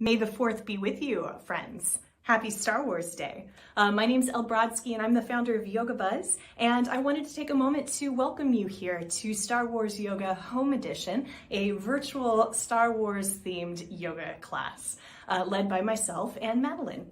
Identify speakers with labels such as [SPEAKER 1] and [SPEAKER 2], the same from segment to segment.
[SPEAKER 1] May the 4th be with you, friends. Happy Star Wars Day. My name's Elle Brodsky and I'm the founder of Yoga Buzz, and I wanted to take a moment to welcome you here to Star Wars Yoga Home Edition, a virtual Star Wars themed yoga class led by myself and Madeline.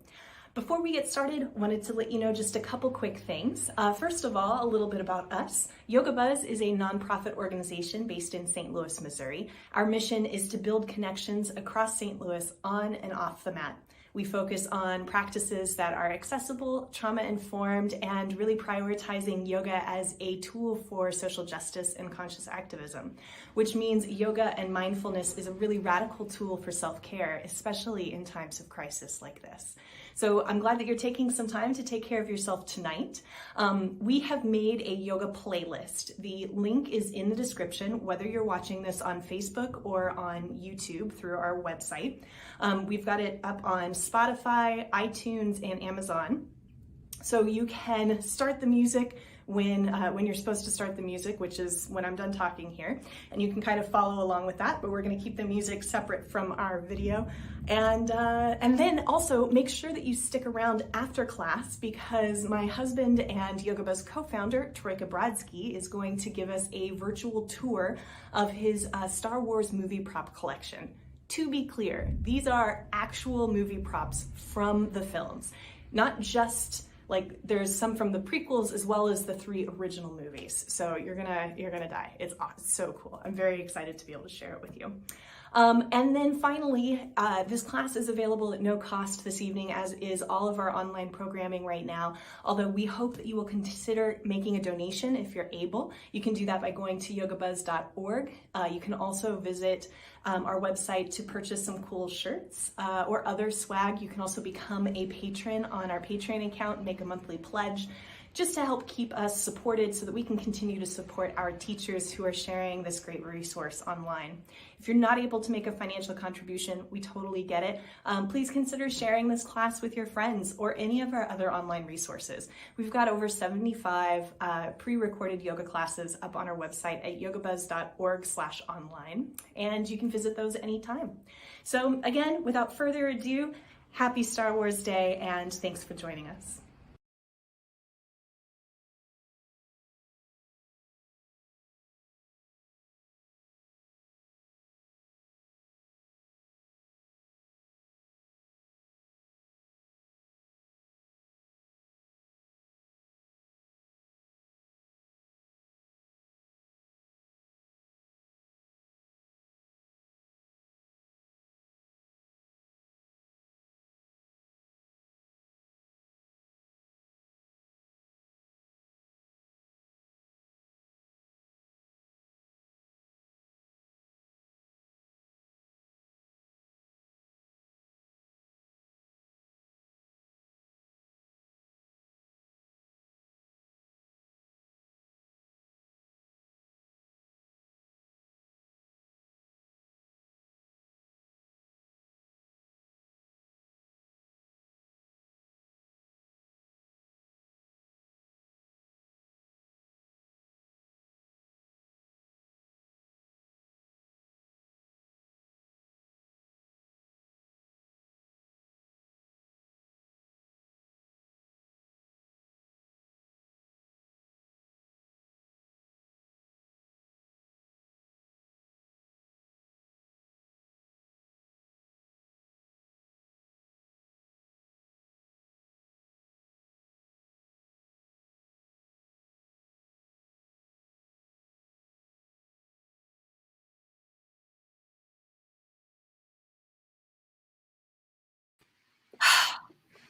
[SPEAKER 1] Before we get started, I wanted to let you know just a couple quick things. First of all, a little bit about us. Yoga Buzz is a nonprofit organization based in St. Louis, Missouri. Our mission is to build connections across St. Louis on and off the mat. We focus on practices that are accessible, trauma-informed, and really prioritizing yoga as a tool for social justice and conscious activism, which means yoga and mindfulness is a really radical tool for self-care, especially in times of crisis like this. So I'm glad that you're taking some time to take care of yourself tonight. We have made a yoga playlist. The link is in the description, whether you're watching this on Facebook or on YouTube through our website. We've got it up on Spotify, iTunes, and Amazon. So you can start the music when you're supposed to start the music, which is when I'm done talking here, and you can kind of follow along with that, but we're going to keep the music separate from our video. And then also make sure that you stick around after class, because my husband and Yoga Buzz co-founder, Brodsky, is going to give us a virtual tour of his Star Wars movie prop collection. To be clear, these are actual movie props from the films, not just like there's some from the prequels as well as the 3 original movies. So you're gonna die. It's so cool. I'm very excited to be able to share it with you. And then finally, this class is available at no cost this evening, as is all of our online programming right now. Although we hope that you will consider making a donation if you're able. You can do that by going to yogabuzz.org. You can also visit our website to purchase some cool shirts or other swag. You can also become a patron on our Patreon account and make a monthly pledge, just to help keep us supported so that we can continue to support our teachers who are sharing this great resource online. If you're not able to make a financial contribution, we totally get it. Please consider sharing this class with your friends or any of our other online resources. We've got over 75 pre-recorded yoga classes up on our website at yogabuzz.org/online, and you can visit those anytime. So again, without further ado, happy Star Wars Day, and thanks for joining us.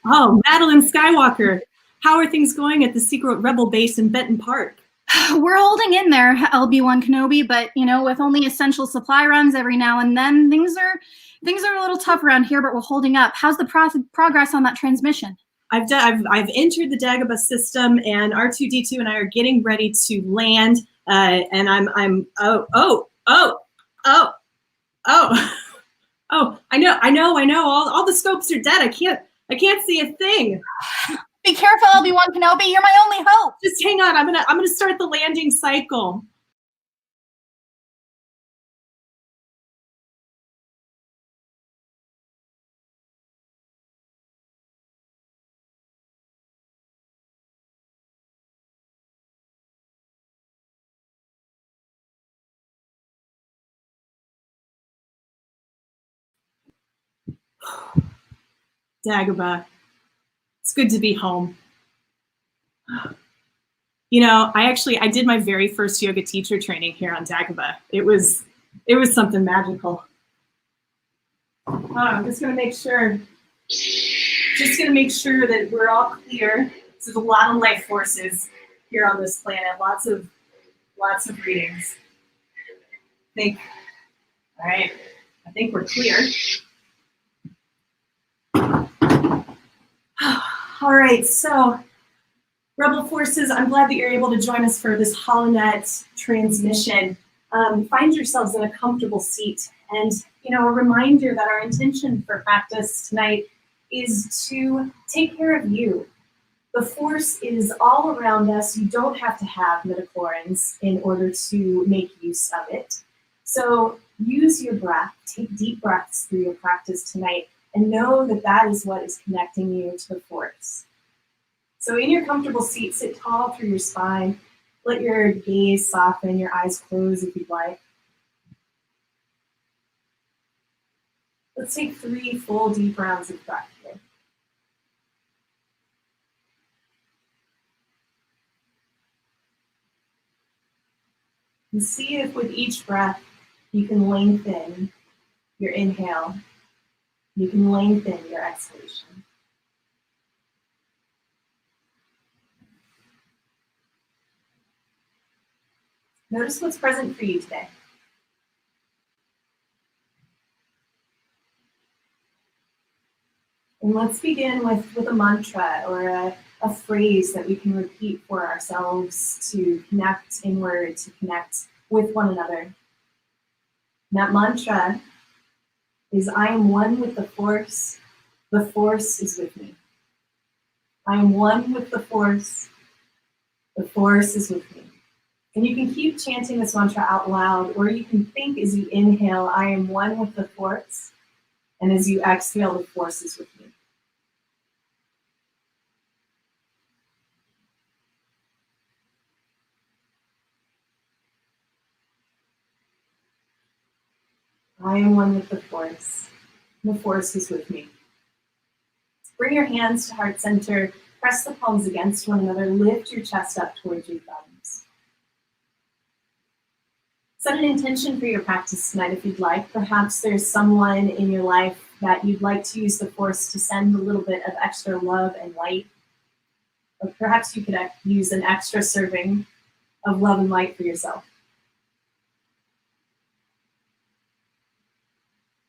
[SPEAKER 1] Oh, Madeline Skywalker, how are things going at the secret rebel base in Benton Park?
[SPEAKER 2] We're holding in there, LB1 Kenobi, but you know, with only essential supply runs every now and then, things are a little tough around here, but we're holding up. How's the progress on that transmission?
[SPEAKER 1] I've entered the Dagobah system, and R2-D2 and I are getting ready to land. And I know. All the scopes are dead. I can't see a thing.
[SPEAKER 2] Be careful, Obi-Wan Kenobi. You're my only hope.
[SPEAKER 1] Just hang on. I'm gonna start the landing cycle. Dagobah, it's good to be home. You know, I did my very first yoga teacher training here on Dagobah. It was something magical. I'm just gonna make sure that we're all clear. There's a lot of life forces here on this planet. Lots of readings. All right. I think we're clear. All right, so Rebel Forces, I'm glad that you're able to join us for this HoloNet transmission. Find yourselves in a comfortable seat, and a reminder that our intention for practice tonight is to take care of you. The force is all around us. You don't have to have midichlorians in order to make use of it. So use your breath, take deep breaths through your practice tonight, and know that that is what is connecting you to the force. So in your comfortable seat, sit tall through your spine. Let your gaze soften, your eyes close if you'd like. Let's take 3 full deep rounds of breath here. And see if with each breath you can lengthen your inhale. You can lengthen your exhalation. Notice what's present for you today. And let's begin with a mantra or a phrase that we can repeat for ourselves to connect inward, to connect with one another. And that mantra is, I am one with the force is with me. I am one with the force is with me. And you can keep chanting this mantra out loud, or you can think as you inhale, I am one with the force, and as you exhale, the force is with me. I am one with the force is with me. Bring your hands to heart center, press the palms against one another, lift your chest up towards your thumbs. Set an intention for your practice tonight if you'd like. Perhaps there's someone in your life that you'd like to use the force to send a little bit of extra love and light. Or perhaps you could use an extra serving of love and light for yourself.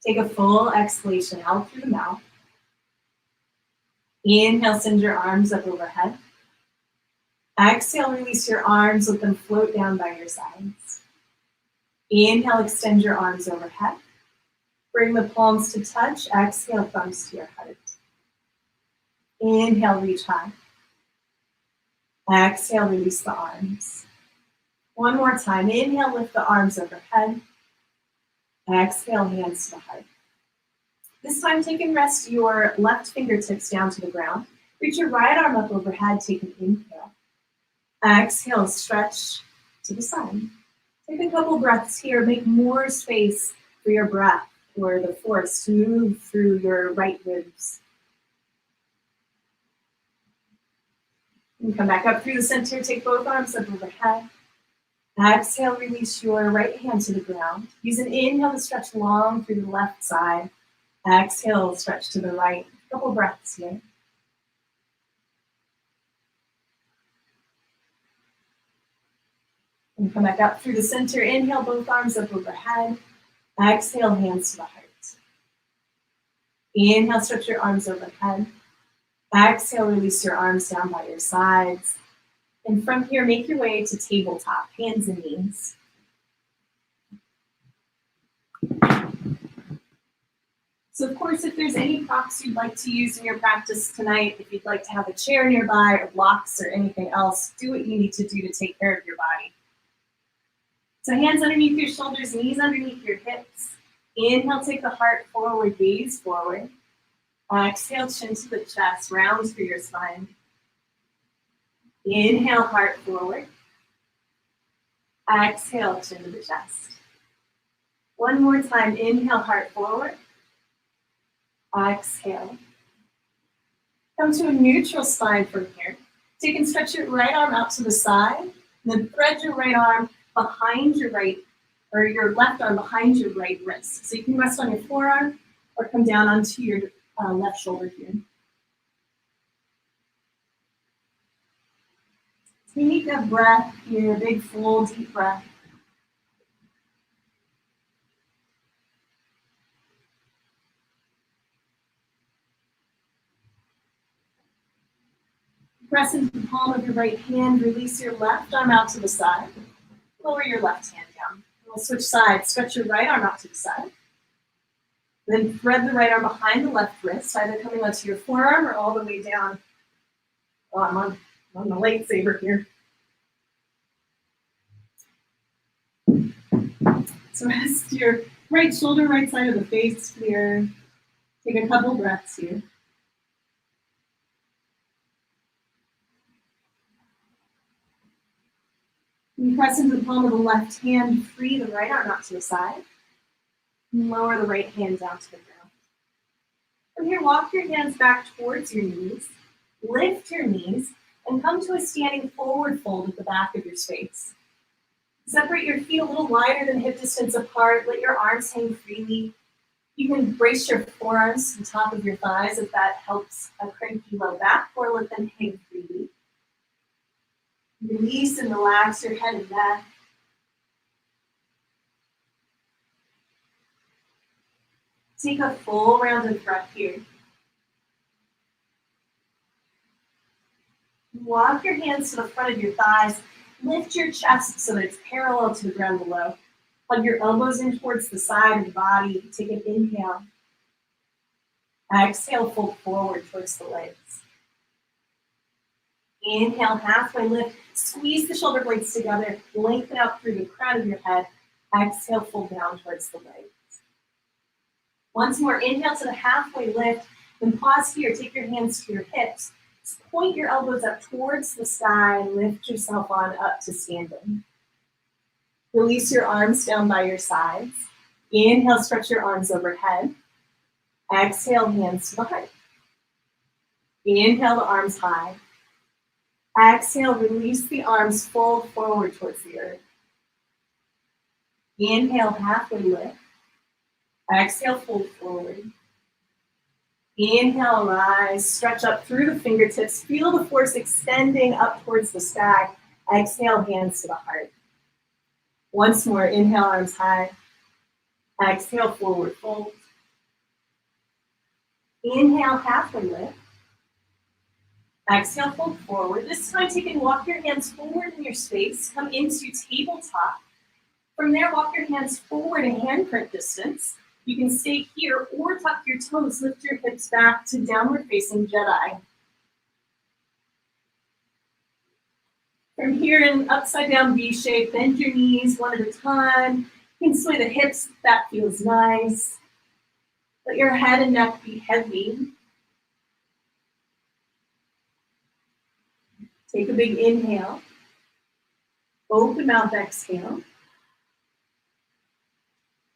[SPEAKER 1] Take a full exhalation out through the mouth. Inhale, send your arms up overhead. Exhale, release your arms, let them float down by your sides. Inhale, extend your arms overhead. Bring the palms to touch. Exhale, thumbs to your heart. Inhale, reach high. Exhale, release the arms. One more time. Inhale, lift the arms overhead. Exhale, hands to the heart. This time, take and rest your left fingertips down to the ground. Reach your right arm up overhead. Take an inhale. Exhale, stretch to the side. Take a couple breaths here. Make more space for your breath or the force to move through your right ribs. And come back up through the center. Take both arms up overhead. Exhale, release your right hand to the ground. Use an inhale to stretch long through the left side. Exhale, stretch to the right. A couple breaths here. And come back up through the center. Inhale, both arms up overhead. Exhale, hands to the heart. Inhale, stretch your arms overhead. Exhale, release your arms down by your sides. And from here, make your way to tabletop, hands and knees. So of course, if there's any props you'd like to use in your practice tonight, if you'd like to have a chair nearby or blocks or anything else, do what you need to do to take care of your body. So hands underneath your shoulders, knees underneath your hips. Inhale, take the heart forward, gaze forward. Exhale, chin to the chest, round through your spine. Inhale, heart forward. Exhale, chin to the chest. One more time, inhale, heart forward. Exhale. Come to a neutral spine from here. Take and stretch your right arm out to the side, and then thread your right arm behind your right, or your left arm behind your right wrist. So you can rest on your forearm or come down onto your left shoulder here. Take a breath here, big, full, deep breath. Press into the palm of your right hand, release your left arm out to the side. Lower your left hand down. We'll switch sides. Stretch your right arm out to the side. Then thread the right arm behind the left wrist, either coming onto your forearm or all the way down. Oh, I'm on the lightsaber here. So rest your right shoulder, right side of the face here. Take a couple breaths here. You press into the palm of the left hand, free the right arm out to the side. And lower the right hand down to the ground. From here, walk your hands back towards your knees. Lift your knees and come to a standing forward fold at the back of your space. Separate your feet a little wider than hip distance apart. Let your arms hang freely. You can brace your forearms to the top of your thighs if that helps a cranky low back, or let them hang freely. Release and relax your head and neck. Take a full round of breath here. Walk your hands to the front of your thighs. Lift your chest so that it's parallel to the ground below. Plug your elbows in towards the side of the body. Take an inhale. Exhale, fold forward towards the legs. Inhale, halfway lift. Squeeze the shoulder blades together. Lengthen out through the crown of your head. Exhale, fold down towards the legs. Once more, inhale to the halfway lift. Then pause here. Take your hands to your hips. Point your elbows up towards the sky and lift yourself on up to standing. Release your arms down by your sides. Inhale, stretch your arms overhead. Exhale, hands to the heart. Inhale, the arms high. Exhale, release the arms, fold forward towards the earth. Inhale, halfway lift. Exhale, fold forward. Inhale, rise, stretch up through the fingertips. Feel the force extending up towards the sky. Exhale, hands to the heart. Once more, inhale, arms high. Exhale, forward fold. Inhale, halfway lift. Exhale, fold forward. This time, take and walk your hands forward in your space. Come into tabletop. From there, walk your hands forward a handprint distance. You can stay here or tuck your toes, lift your hips back to downward facing Jedi. From here in upside down V shape, bend your knees one at a time. You can sway the hips if that feels nice. Let your head and neck be heavy. Take a big inhale. Open mouth, exhale.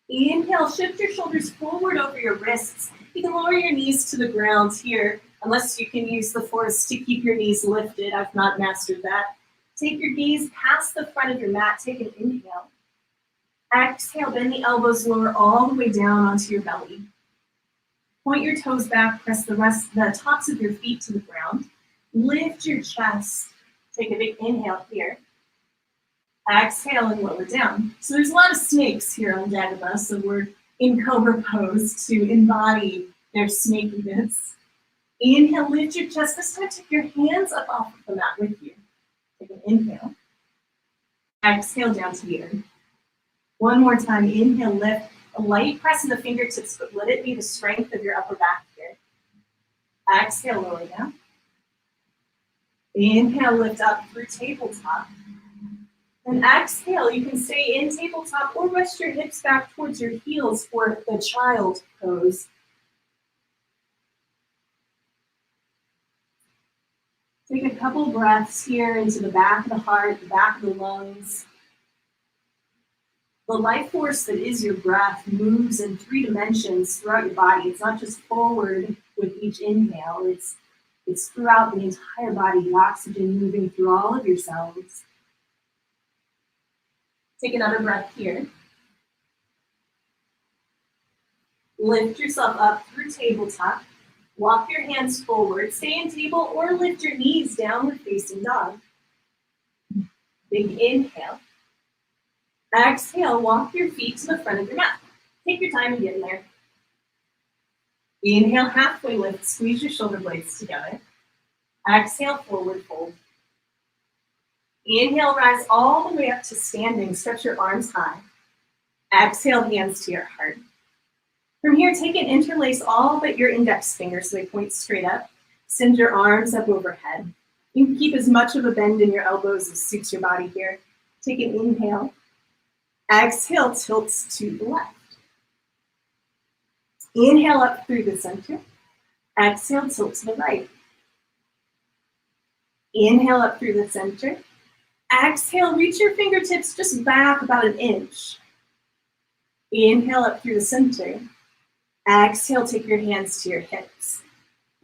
[SPEAKER 1] Inhale, shift your shoulders forward over your wrists. You can lower your knees to the ground here, unless you can use the force to keep your knees lifted. I've not mastered that. Take your gaze past the front of your mat. Take an inhale. Exhale, bend the elbows, lower all the way down onto your belly. Point your toes back, press the tops of your feet to the ground. Lift your chest. Take a big inhale here. Exhale and lower down. So there's a lot of snakes here on Dagobah, so we're in cobra pose to embody their snakiness. Inhale, lift your chest. This time, take your hands up off of the mat with you. Take an inhale. Exhale down to the earth. One more time. Inhale, lift. A light press in the fingertips, but let it be the strength of your upper back here. Exhale, lower down. Inhale, lift up through tabletop. And exhale, you can stay in tabletop or rest your hips back towards your heels for the child pose. Take a couple breaths here into the back of the heart, the back of the lungs. The life force that is your breath moves in 3 dimensions throughout your body. It's not just forward with each inhale, it's throughout the entire body, the oxygen moving through all of your cells. Take another breath here. Lift yourself up through tabletop. Walk your hands forward. Stay in table or lift your knees, downward facing dog. Big inhale. Exhale, walk your feet to the front of your mat. Take your time and get in there. Inhale, halfway lift. Squeeze your shoulder blades together. Exhale, forward fold. Inhale, rise all the way up to standing. Stretch your arms high. Exhale, hands to your heart. From here, take and interlace all but your index fingers so they point straight up. Send your arms up overhead. You can keep as much of a bend in your elbows as suits your body here. Take an inhale. Exhale, tilts to the left. Inhale up through the center. Exhale, tilt to the right. Inhale up through the center. Exhale, reach your fingertips just back about 1 inch. Inhale up through the center. Exhale, take your hands to your hips.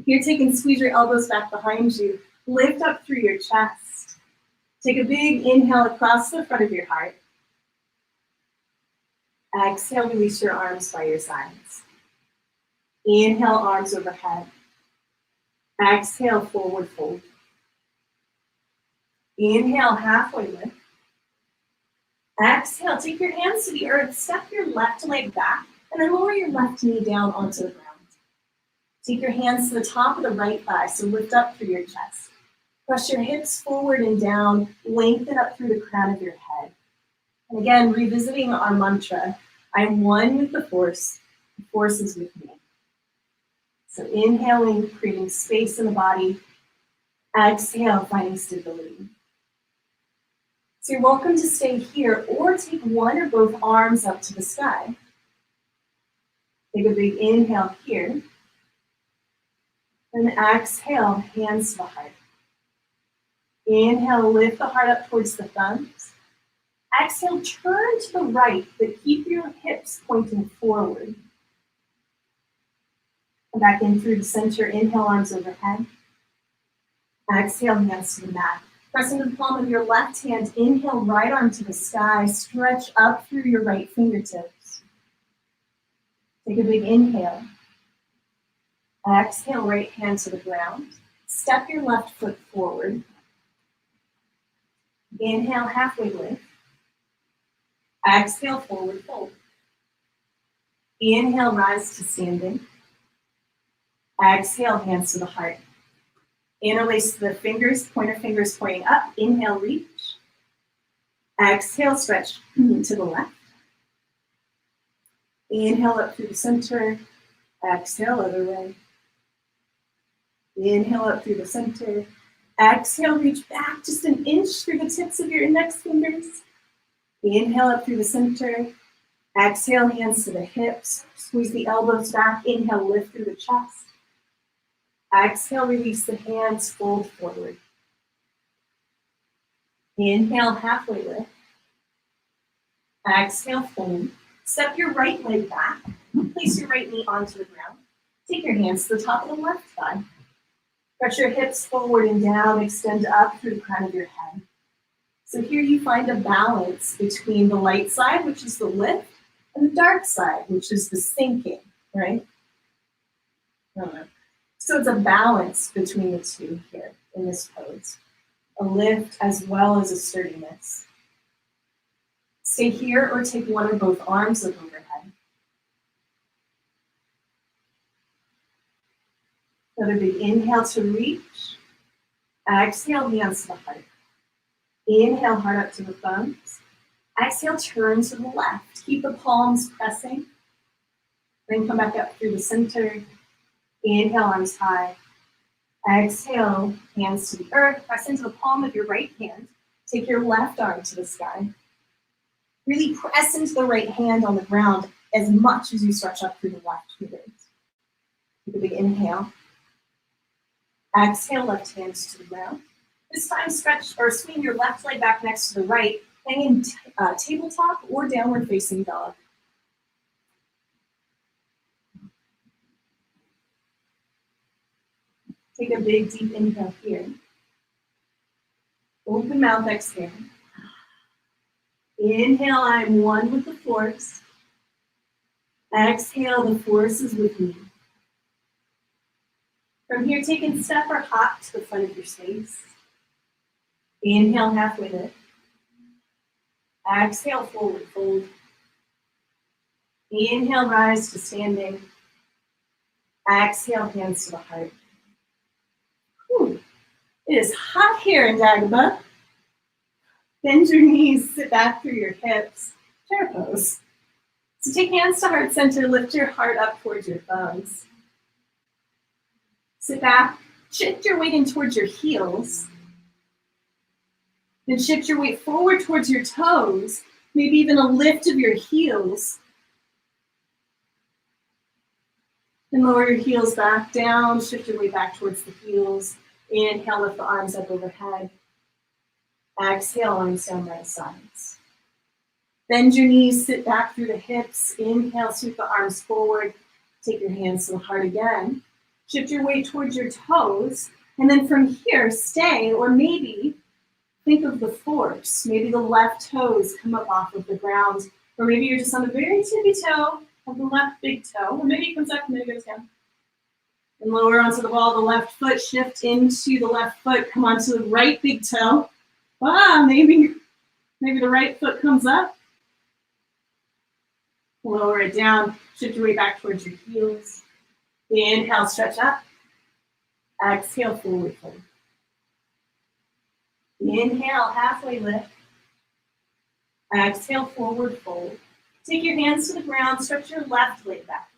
[SPEAKER 1] Here, take and squeeze your elbows back behind you. Lift up through your chest. Take a big inhale across the front of your heart. Exhale, release your arms by your sides. Inhale, arms overhead. Exhale, forward fold. Inhale, halfway lift. Exhale, take your hands to the earth. Step your left leg back and then lower your left knee down onto the ground. Take your hands to the top of the right thigh, so lift up through your chest. Press your hips forward and down, lengthen up through the crown of your head. And again, revisiting our mantra, I'm one with the force is with me. So inhaling, creating space in the body. Exhale, finding stability. So you're welcome to stay here or take one or both arms up to the sky. Take a big inhale here. And exhale, hands to the heart. Inhale, lift the heart up towards the thumbs. Exhale, turn to the right, but keep your hips pointing forward. Come back in through the center. Inhale, arms overhead. Exhale, hands to the mat. Press into the palm of your left hand. Inhale, right arm to the sky. Stretch up through your right fingertips. Take a big inhale. Exhale, right hand to the ground. Step your left foot forward. Inhale, halfway lift. Exhale, forward fold. Inhale, rise to standing. Exhale, hands to the heart. Interlace the fingers, pointer fingers pointing up. Inhale, reach. Exhale, stretch to the left. Inhale up through the center. Exhale, other way. Inhale up through the center. Exhale, reach back just 1 inch through the tips of your index fingers. Inhale up through the center. Exhale, hands to the hips. Squeeze the elbows back. Inhale, lift through the chest. Exhale, release the hands, fold forward. Inhale, halfway lift. Exhale, fold. Step your right leg back. Place your right knee onto the ground. Take your hands to the top of the left thigh. Press your hips forward and down. Extend up through the crown of your head. So here you find a balance between the light side, which is the lift, and the dark side, which is the sinking, right? So it's a balance between the two here in this pose. A lift as well as a sturdiness. Stay here or take one or both arms up overhead. Another big inhale to reach. Exhale, hands to the heart. Inhale, heart up to the thumbs. Exhale, turn to the left. Keep the palms pressing. Then come back up through the center. Inhale, arms high. Exhale, hands to the earth. Press into the palm of your right hand. Take your left arm to the sky. Really press into the right hand on the ground as much as you stretch up through the left fingers. Take a big inhale. Exhale, left hands to the ground. This time stretch or swing your left leg back next to the right. hanging tabletop or downward facing dog. Take a big deep inhale here. Open mouth, exhale. Inhale, I'm one with the force. Exhale, the force is with me. From here, take a step or hop to the front of your space. Inhale, halfway lift. Exhale, forward fold. Inhale, rise to standing. Exhale, hands to the heart. Whew. It is hot here in Dagobah. Bend your knees, sit back through your hips. Chair pose. So take hands to heart center, lift your heart up towards your thumbs. Sit back, shift your weight in towards your heels. Then shift your weight forward towards your toes, maybe even a lift of your heels. Then lower your heels back down, shift your weight back towards the heels. Inhale, lift the arms up overhead. Exhale, arms down right sides. Bend your knees, sit back through the hips. Inhale, sweep the arms forward. Take your hands to the heart again. Shift your weight towards your toes. And then from here, stay, or maybe think of the force. Maybe the left toes come up off of the ground. Or maybe you're just on the very tippy toe of the left big toe. Or maybe it comes up and then it goes down. And lower onto the ball, the left foot, shift into the left foot, come onto the right big toe. Maybe the right foot comes up. Lower it down, shift your way back towards your heels. Inhale, stretch up. Exhale, forward fold. Inhale, halfway lift. Exhale, forward fold. Take your hands to the ground, stretch your left leg back.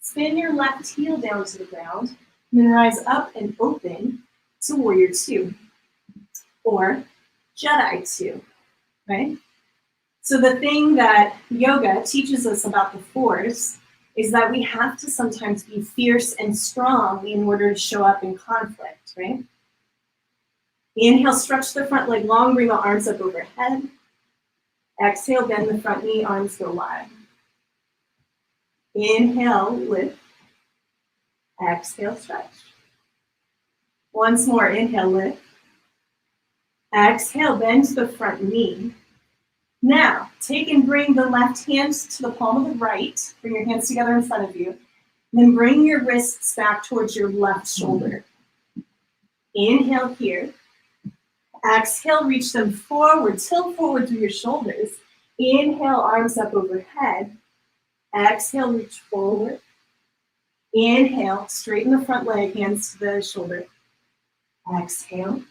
[SPEAKER 1] Spin your left heel down to the ground, and then rise up and open to Warrior Two, or Jedi Two, right? So the thing that yoga teaches us about the force is that we have to sometimes be fierce and strong in order to show up in conflict, right? Inhale, stretch the front leg long, bring the arms up overhead. Exhale, bend the front knee, arms go wide. Inhale, lift. Exhale, stretch. Once more, inhale, lift. Exhale, bend the front knee. Now, take and bring the left hand to the palm of the right. Bring your hands together in front of you. Then bring your wrists back towards your left shoulder. Inhale here. Exhale, reach them forward. Tilt forward through your shoulders. Inhale, arms up overhead. Exhale, reach forward. Inhale, straighten the front leg, hands to the shoulder. Exhale.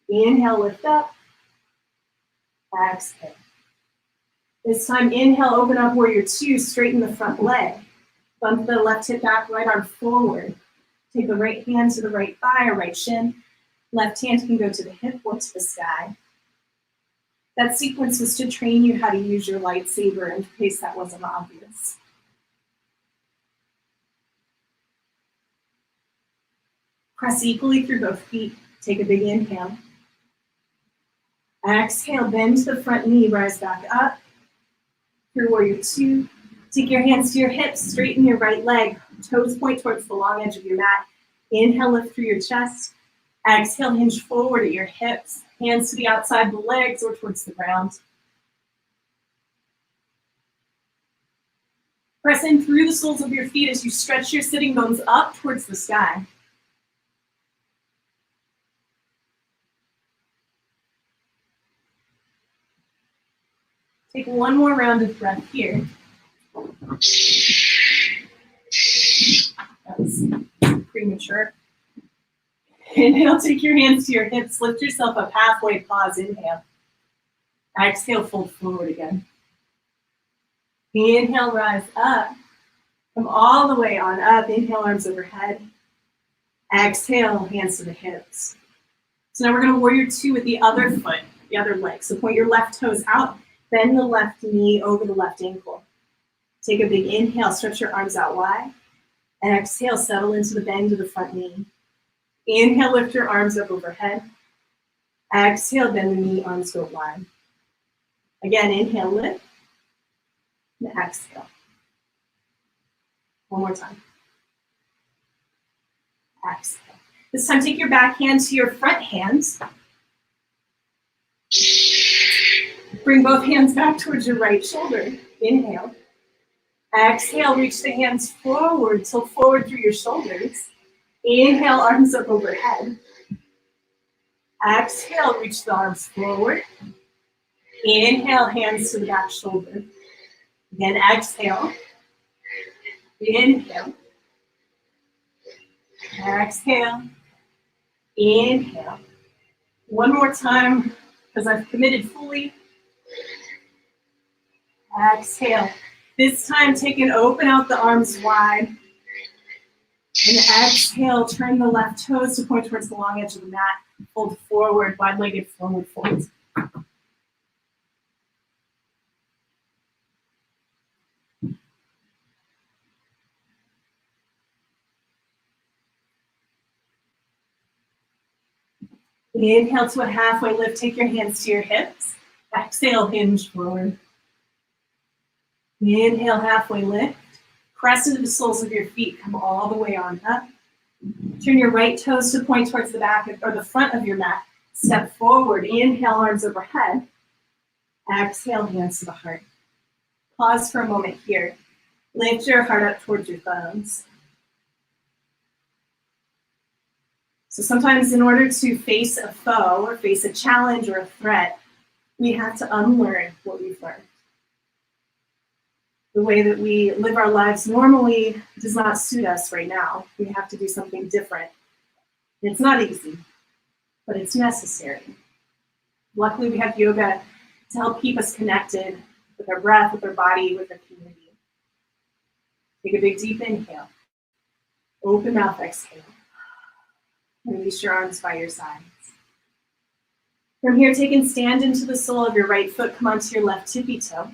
[SPEAKER 1] Inhale, lift up. Exhale. This time, inhale, open up Warrior Two, straighten the front leg. Bump the left hip back, right arm forward. Take the right hand to the right thigh or right shin. Left hand can go to the hip or to the sky. That sequence was to train you how to use your lightsaber in case that wasn't obvious. Press equally through both feet. Take a big inhale. Exhale, bend the front knee, rise back up. Through Warrior Two. Take your hands to your hips, straighten your right leg. Toes point towards the long edge of your mat. Inhale, lift through your chest. Exhale, hinge forward at your hips. Hands to the outside of the legs or towards the ground. Press in through the soles of your feet as you stretch your sitting bones up towards the sky. Take one more round of breath here. That was premature. Inhale, take your hands to your hips, lift yourself up halfway, pause, inhale. Exhale, fold forward again. Inhale, rise up. Come all the way on up. Inhale, arms overhead. Exhale, hands to the hips. So now we're going to Warrior Two with the other foot, the other leg. So point your left toes out, bend the left knee over the left ankle. Take a big inhale, stretch your arms out wide. And exhale, settle into the bend of the front knee. Inhale, lift your arms up overhead. Exhale, bend the knee, arms go wide. Again, inhale, lift, and exhale. One more time. Exhale. This time, take your back hand to your front hands. Bring both hands back towards your right shoulder. Inhale. Exhale, reach the hands forward, tilt forward through your shoulders. Inhale, arms up overhead. Exhale, reach the arms forward. Inhale, hands to the back shoulder. Again, exhale. Inhale. Exhale. Inhale. One more time, because I've committed fully. Exhale. This time, take and open out the arms wide. And exhale, turn the left toes to point towards the long edge of the mat. Fold forward, wide-legged forward fold. Inhale to a halfway lift. Take your hands to your hips. Exhale, hinge forward. Inhale, halfway lift. Press into the soles of your feet. Come all the way on up. Turn your right toes to point towards the back or the front of your mat. Step forward. Inhale, arms overhead. Exhale, hands to the heart. Pause for a moment here. Lift your heart up towards your thumbs. So sometimes in order to face a foe or face a challenge or a threat, we have to unlearn what we've learned. The way that we live our lives normally does not suit us right now. We have to do something different. It's not easy, but it's necessary. Luckily, we have yoga to help keep us connected with our breath, with our body, with our community. Take a big deep inhale. Open mouth, exhale. Release your arms by your sides. From here, take and stand into the sole of your right foot. Come onto your left tippy toe.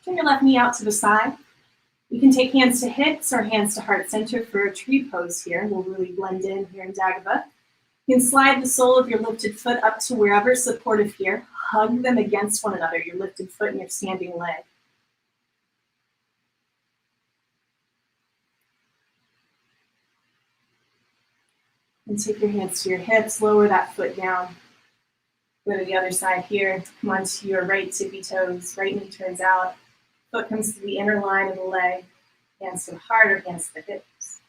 [SPEAKER 1] Turn your left knee out to the side. You can take hands to hips or hands to heart center for a tree pose here. We'll really blend in here in Dagaba. You can slide the sole of your lifted foot up to wherever supportive here. Hug them against one another, your lifted foot and your standing leg. And take your hands to your hips, lower that foot down. Go to the other side here. Come onto your right tippy toes. Right knee turns out. Foot comes to the inner line of the leg. Hands to the heart or hands to the hips.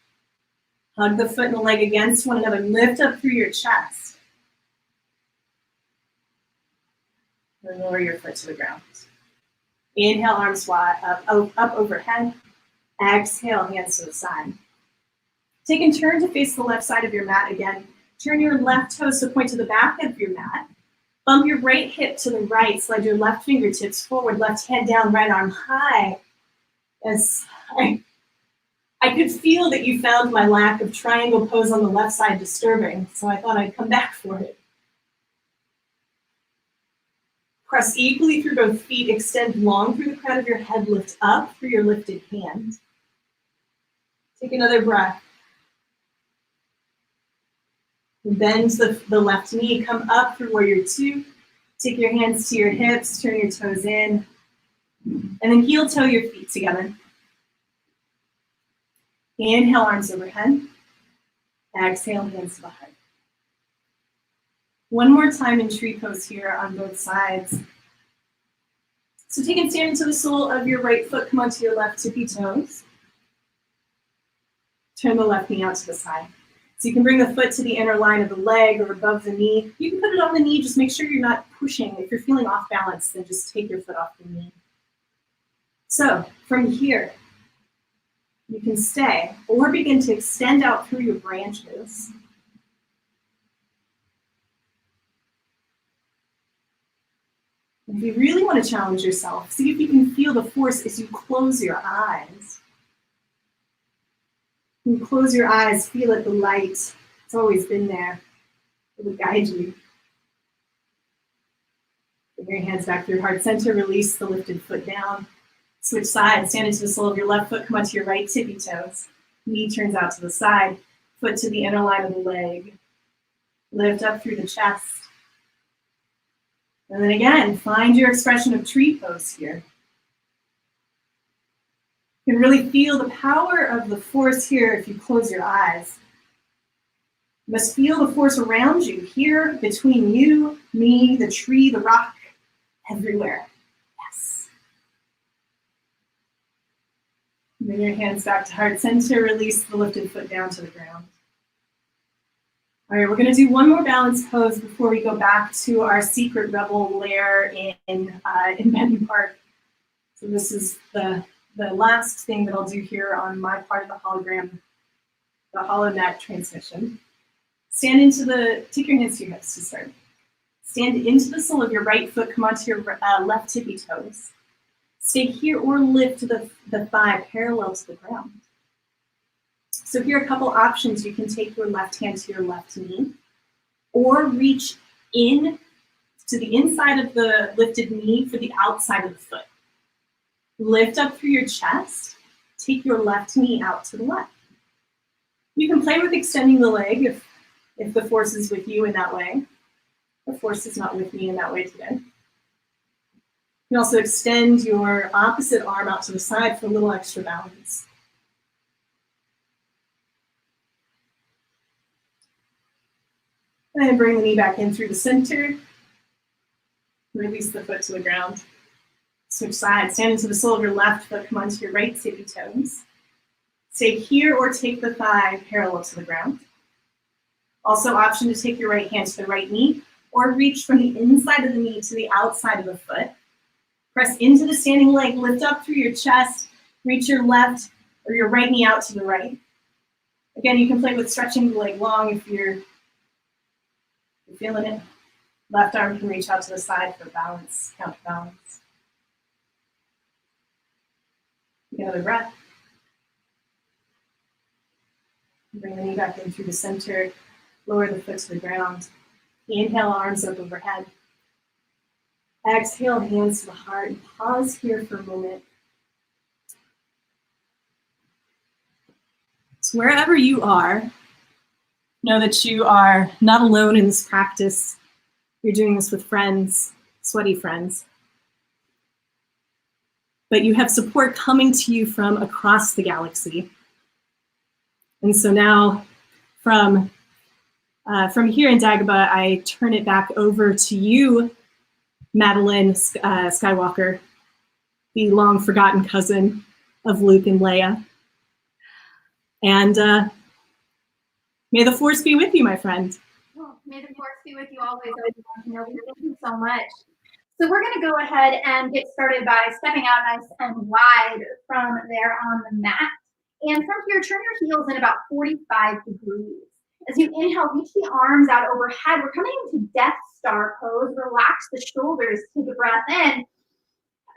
[SPEAKER 1] Hug the foot and the leg against one another. Lift up through your chest. And lower your foot to the ground. Inhale, arms wide, up overhead. Exhale, hands to the side. Take and turn to face the left side of your mat again. Turn your left toes to point to the back of your mat. Bump your right hip to the right. Slide your left fingertips forward, left hand down, right arm high. As I could feel that you found my lack of triangle pose on the left side disturbing, so I thought I'd come back for it. Press equally through both feet. Extend long through the crown of your head. Lift up through your lifted hand. Take another breath. Bend the left knee, come up through warrior two. Take your hands to your hips, turn your toes in, and then heel toe your feet together. Inhale, arms overhead. Exhale, hands to the heart. One more time in tree pose here on both sides. So take and stand into the sole of your right foot, come onto your left tippy toes. Turn the left knee out to the side. So you can bring the foot to the inner line of the leg or above the knee. You can put it on the knee, just make sure you're not pushing. If you're feeling off balance, then just take your foot off the knee. So from here, you can stay or begin to extend out through your branches. If you really want to challenge yourself, see if you can feel the force as you close your eyes. You close your eyes, feel it, the light. It's always been there. It will guide you. Bring your hands back through heart center, release the lifted foot down. Switch sides, stand into the sole of your left foot, come onto your right tippy toes. Knee turns out to the side, foot to the inner line of the leg. Lift up through the chest. And then again, find your expression of tree pose here. You can really feel the power of the force here if you close your eyes. You must feel the force around you, here, between you, me, the tree, the rock, everywhere. Yes. Bring your hands back to heart center, release the lifted foot down to the ground. All right, we're gonna do one more balance pose before we go back to our secret rebel lair in Benton Park. So this is the last thing that I'll do here on my part of the hologram, the HoloNet transmission. Take your hands to your hips to start. Stand into the sole of your right foot, come onto your left tippy toes. Stay here or lift the thigh parallel to the ground. So here are a couple options. You can take your left hand to your left knee or reach in to the inside of the lifted knee for the outside of the foot. Lift up through your chest, take your left knee out to the left. You can play with extending the leg if the force is with you in that way. The force is not with me in that way today. You can also extend your opposite arm out to the side for a little extra balance. And bring the knee back in through the center. Release the foot to the ground. Switch sides. Stand into the sole of your left foot. Come onto your right tippy toes. Stay here or take the thigh parallel to the ground. Also, option to take your right hand to the right knee or reach from the inside of the knee to the outside of the foot. Press into the standing leg. Lift up through your chest. Reach your left or your right knee out to the right. Again, you can play with stretching the leg long if you're feeling it. Left arm can reach out to the side for balance, counterbalance. Take another breath. Bring the knee back in through the center. Lower the foot to the ground. Inhale, arms up overhead. Exhale, hands to the heart. And pause here for a moment. So wherever you are, know that you are not alone in this practice. You're doing this with friends, sweaty friends. But you have support coming to you from across the galaxy. And so now from here in Dagobah, I turn it back over to you, Madeline Skywalker, the long forgotten cousin of Luke and Leia. And may the force be with you, my friend.
[SPEAKER 2] Oh, may the force be with you always. Thank you so much. So we're going to go ahead and get started by stepping out nice and wide from there on the mat. And from here, turn your heels in about 45 degrees. As you inhale, reach the arms out overhead. We're coming into Death Star pose. Relax the shoulders. Take a breath in.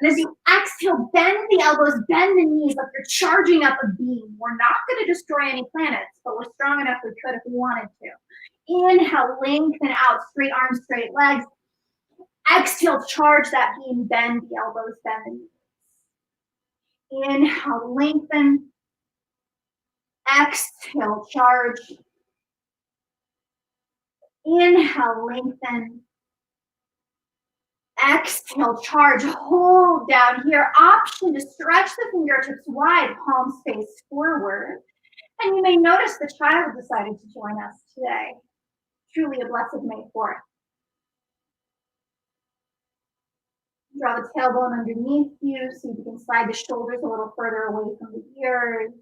[SPEAKER 2] And as you exhale, bend the elbows, bend the knees like you're charging up a beam. We're not going to destroy any planets, but we're strong enough we could if we wanted to. Inhale, lengthen out, straight arms, straight legs. Exhale, charge that beam, bend the elbows, bend the knees. Inhale, lengthen. Exhale, charge. Inhale, lengthen. Exhale, charge, hold down here. Option to stretch the fingertips wide, palms face forward. And you may notice the child decided to join us today. Truly a blessed May 4th. Draw the tailbone underneath you so you can slide the shoulders a little further away from the ears.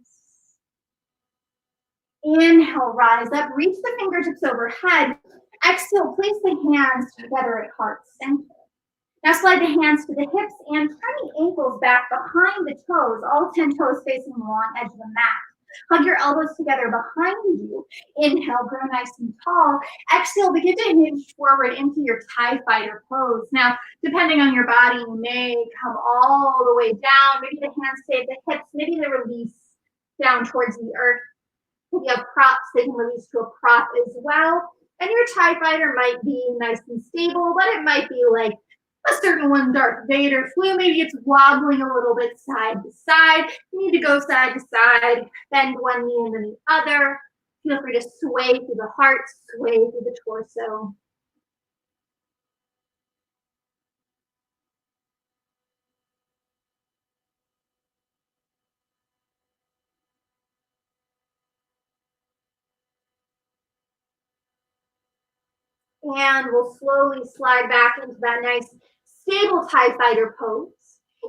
[SPEAKER 2] Inhale, rise up, reach the fingertips overhead. Exhale, place the hands together at heart center. Now slide the hands to the hips and turn the ankles back behind the toes, all 10 toes facing the long edge of the mat. Hug your elbows together behind you. Inhale, grow nice and tall. Exhale, begin to hinge forward into your TIE Fighter pose. Now, depending on your body, you may come all the way down. Maybe the hands stay at the hips. Maybe they release down towards the earth. If you have props, they can release to a prop as well. And your TIE Fighter might be nice and stable, but it might be like a certain one Darth Vader flew. Maybe it's wobbling a little bit side to side. You need to go side to side, bend one knee and then the other. Feel free to sway through the heart, sway through the torso. And we'll slowly slide back into that nice stable TIE fighter pose.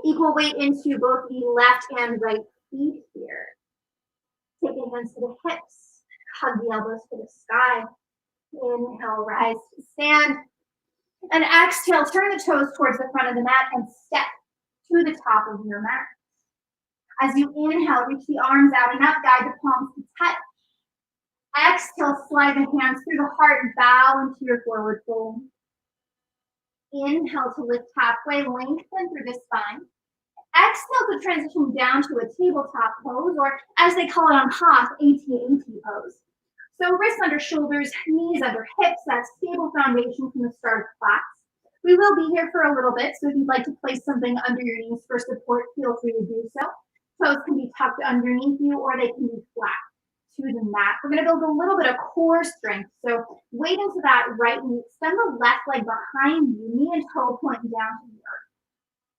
[SPEAKER 2] Equal weight into both the left and right feet here. Take the hands to the hips. Hug the elbows to the sky. Inhale, rise to stand. And exhale, turn the toes towards the front of the mat and step to the top of your mat. As you inhale, reach the arms out and up, guide the palms to touch. Exhale, slide the hands through the heart and bow into your forward fold. Inhale to lift halfway, lengthen through the spine. Exhale to transition down to a tabletop pose, or as they call it on Hoth, AT-AT pose. So wrists under shoulders, knees under hips, that stable foundation from the start of class. We will be here for a little bit, so if you'd like to place something under your knees for support, feel free to do so. Toes can be tucked underneath you, or they can be flat to the mat. We're going to build a little bit of core strength. So weight into that right knee. Extend the left leg behind you, knee and toe pointing down to the earth.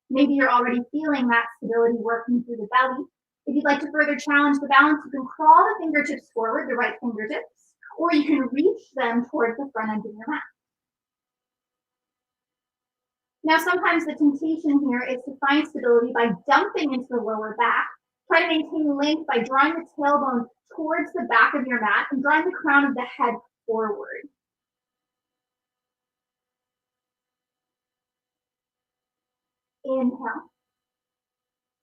[SPEAKER 2] Maybe you're already feeling that stability working through the belly. If you'd like to further challenge the balance, you can crawl the fingertips forward, the right fingertips, or you can reach them towards the front end of your mat. Now, sometimes the temptation here is to find stability by dumping into the lower back. Try to maintain length by drawing the tailbone towards the back of your mat and drawing the crown of the head forward. Inhale.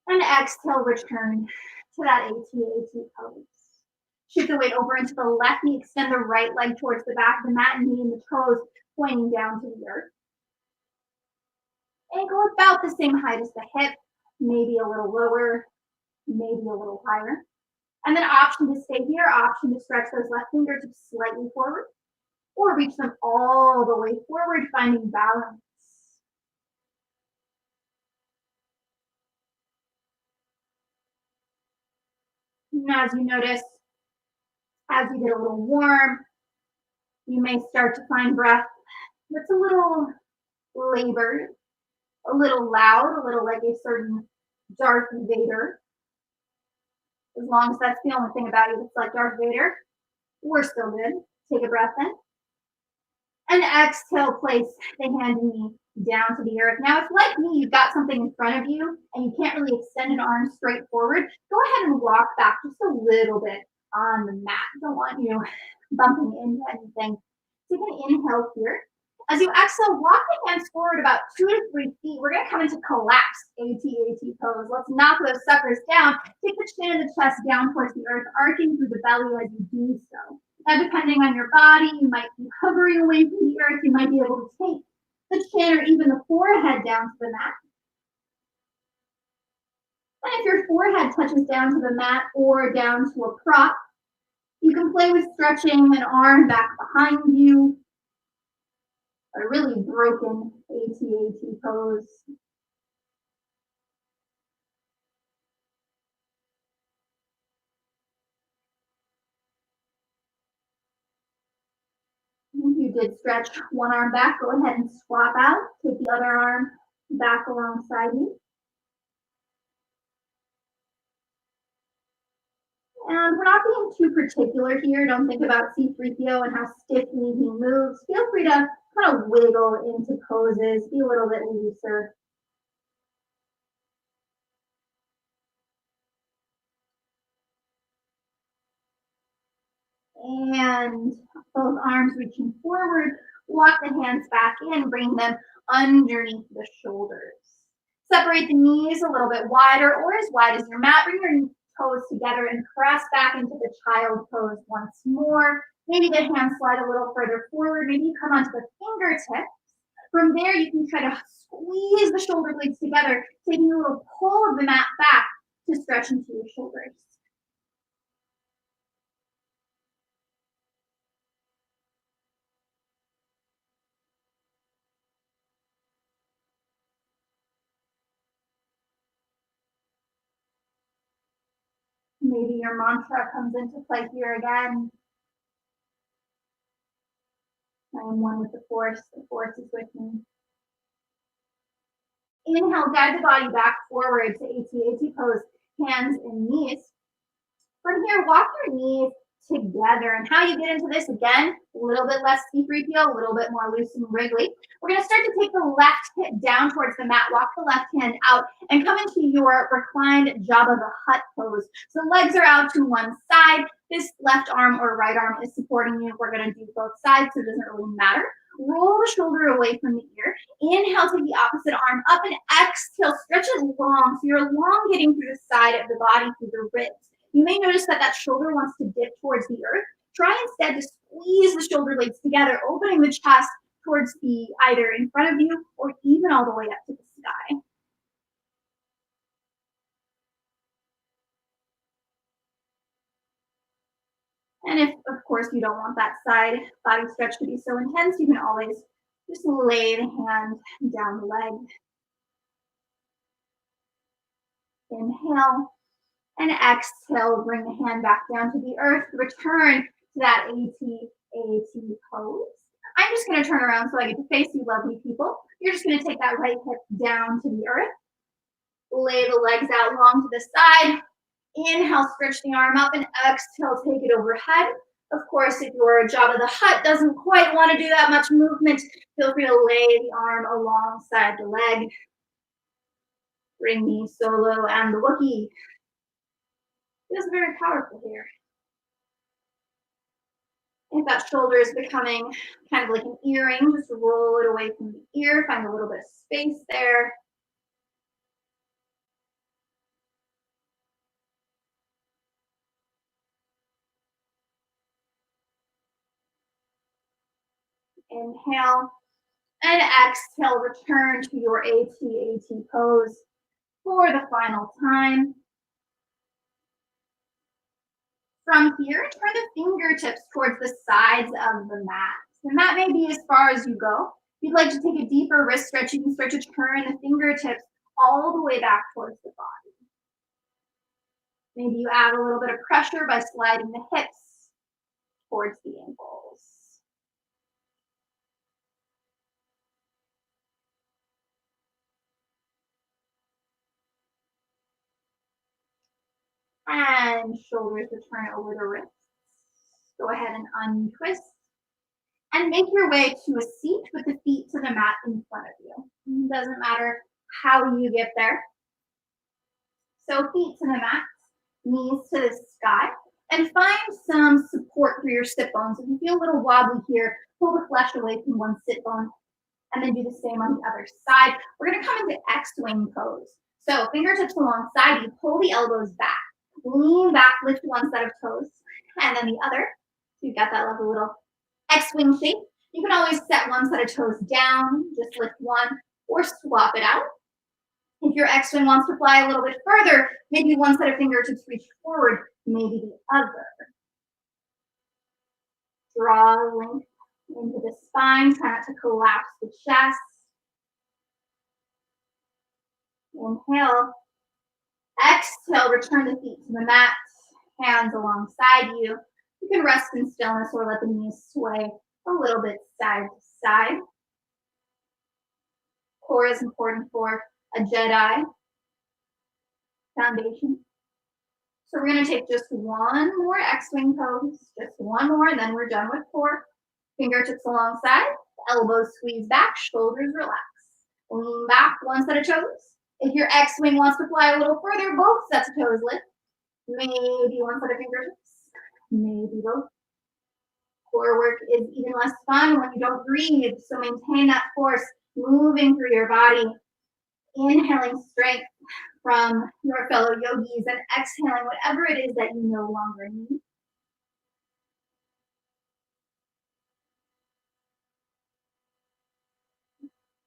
[SPEAKER 2] And exhale, return to that AT-AT pose. Shift the weight over into the left knee, extend the right leg towards the back of the mat, and knee and the toes pointing down to the earth. Ankle about the same height as the hip, maybe a little lower, maybe a little higher. And then option to stay here, option to stretch those left fingertips slightly forward, or reach them all the way forward, finding balance. And as you notice, as you get a little warm, you may start to find breath that's a little labored, a little loud, a little like a certain Darth Vader. As long as that's the only thing about you that's like Darth Vader, we're still good. Take a breath in. And exhale, place the hand and knee down to the earth. Now, if like me, you've got something in front of you and you can't really extend an arm straight forward, go ahead and walk back just a little bit on the mat. Don't want you bumping into anything. Take an inhale here. As you exhale, walk the hands forward about 2 to 3 feet. We're going to come into collapsed AT-AT pose. Let's knock those suckers down. Take the chin and the chest down towards the earth, arcing through the belly as you do so. Now, depending on your body, you might be hovering away from the earth. You might be able to take the chin or even the forehead down to the mat. And if your forehead touches down to the mat or down to a prop, you can play with stretching an arm back behind you. A really broken AT-AT pose. If you did stretch one arm back, go ahead and swap out. Take the other arm back alongside you. And we're not being too particular here. Don't think about C-3PO and how stiffly he moves. Feel free to kind of wiggle into poses, be a little bit looser. And both arms reaching forward, walk the hands back in, bring them underneath the shoulders. Separate the knees a little bit wider or as wide as your mat. Bring your toes together and press back into the child pose once more. Maybe the hands slide a little further forward. Maybe you come onto the fingertips. From there, you can try to squeeze the shoulder blades together, taking a little pull of the mat back to stretch into your shoulders. Maybe your mantra comes into play here again. I am one with the force is with me. Inhale, guide the body back forward to AT-AT pose, hands and knees. From here, walk your knees together. And how you get into this, again, a little bit less C3PO, a little bit more loose and wriggly. We're going to start to take the left hip down towards the mat, walk the left hand out, and come into your reclined Jabba the Hutt pose. So legs are out to one side. This left arm or right arm is supporting you. We're going to do both sides, so it doesn't really matter. Roll the shoulder away from the ear. Inhale, take the opposite arm up, and exhale, stretch it long. So you're elongating through the side of the body, through the ribs. You may notice that that shoulder wants to dip towards the earth. Try instead to squeeze the shoulder blades together, opening the chest towards the either in front of you or even all the way up to the sky. And if, of course, you don't want that side body stretch to be so intense, you can always just lay the hand down the leg. Inhale and exhale, bring the hand back down to the earth. Return to that AT pose. I'm just going to turn around so I get to face you lovely people. You're just going to take that right hip down to the earth. Lay the legs out long to the side. Inhale, stretch the arm up, and exhale, take it overhead. Of course, if your Jabba the Hutt doesn't quite want to do that much movement, feel free to lay the arm alongside the leg. Bring the Solo and the Wookiee. Feels very powerful here. If that shoulder is becoming kind of like an earring, just roll it away from the ear, find a little bit of space there. Inhale and exhale, return to your AT pose for the final time. From here, turn the fingertips towards the sides of the mat. The mat may be as far as you go. If you'd like to take a deeper wrist stretch, you can start to turn the fingertips all the way back towards the body. Maybe you add a little bit of pressure by sliding the hips towards the ankles. And shoulders return over the wrists. Go ahead and untwist. And make your way to a seat with the feet to the mat in front of you. It doesn't matter how you get there. So feet to the mat, knees to the sky, and find some support for your sit bones. If you feel a little wobbly here, pull the flesh away from one sit bone, and then do the same on the other side. We're going to come into X-wing pose. So fingertips alongside you, pull the elbows back. Lean back, lift one set of toes, and then the other. So you've got that lovely little X-wing shape. You can always set one set of toes down, just lift one, or swap it out. If your X-wing wants to fly a little bit further, maybe one set of fingertips reach forward, maybe the other. Draw length into the spine, try not to collapse the chest. Inhale. Exhale, return the feet to the mat, hands alongside you. You can rest in stillness or let the knees sway a little bit side to side. Core is important for a Jedi foundation. So we're going to take just one more X-wing pose, just one more, and then we're done with core. Fingertips alongside, elbows squeeze back, shoulders relax. Lean back, one set of toes. If your X-wing wants to fly a little further, both sets of toes lift. Maybe one set of fingertips, maybe both. Core work is even less fun when you don't breathe, so maintain that force moving through your body. Inhaling strength from your fellow yogis and exhaling whatever it is that you no longer need.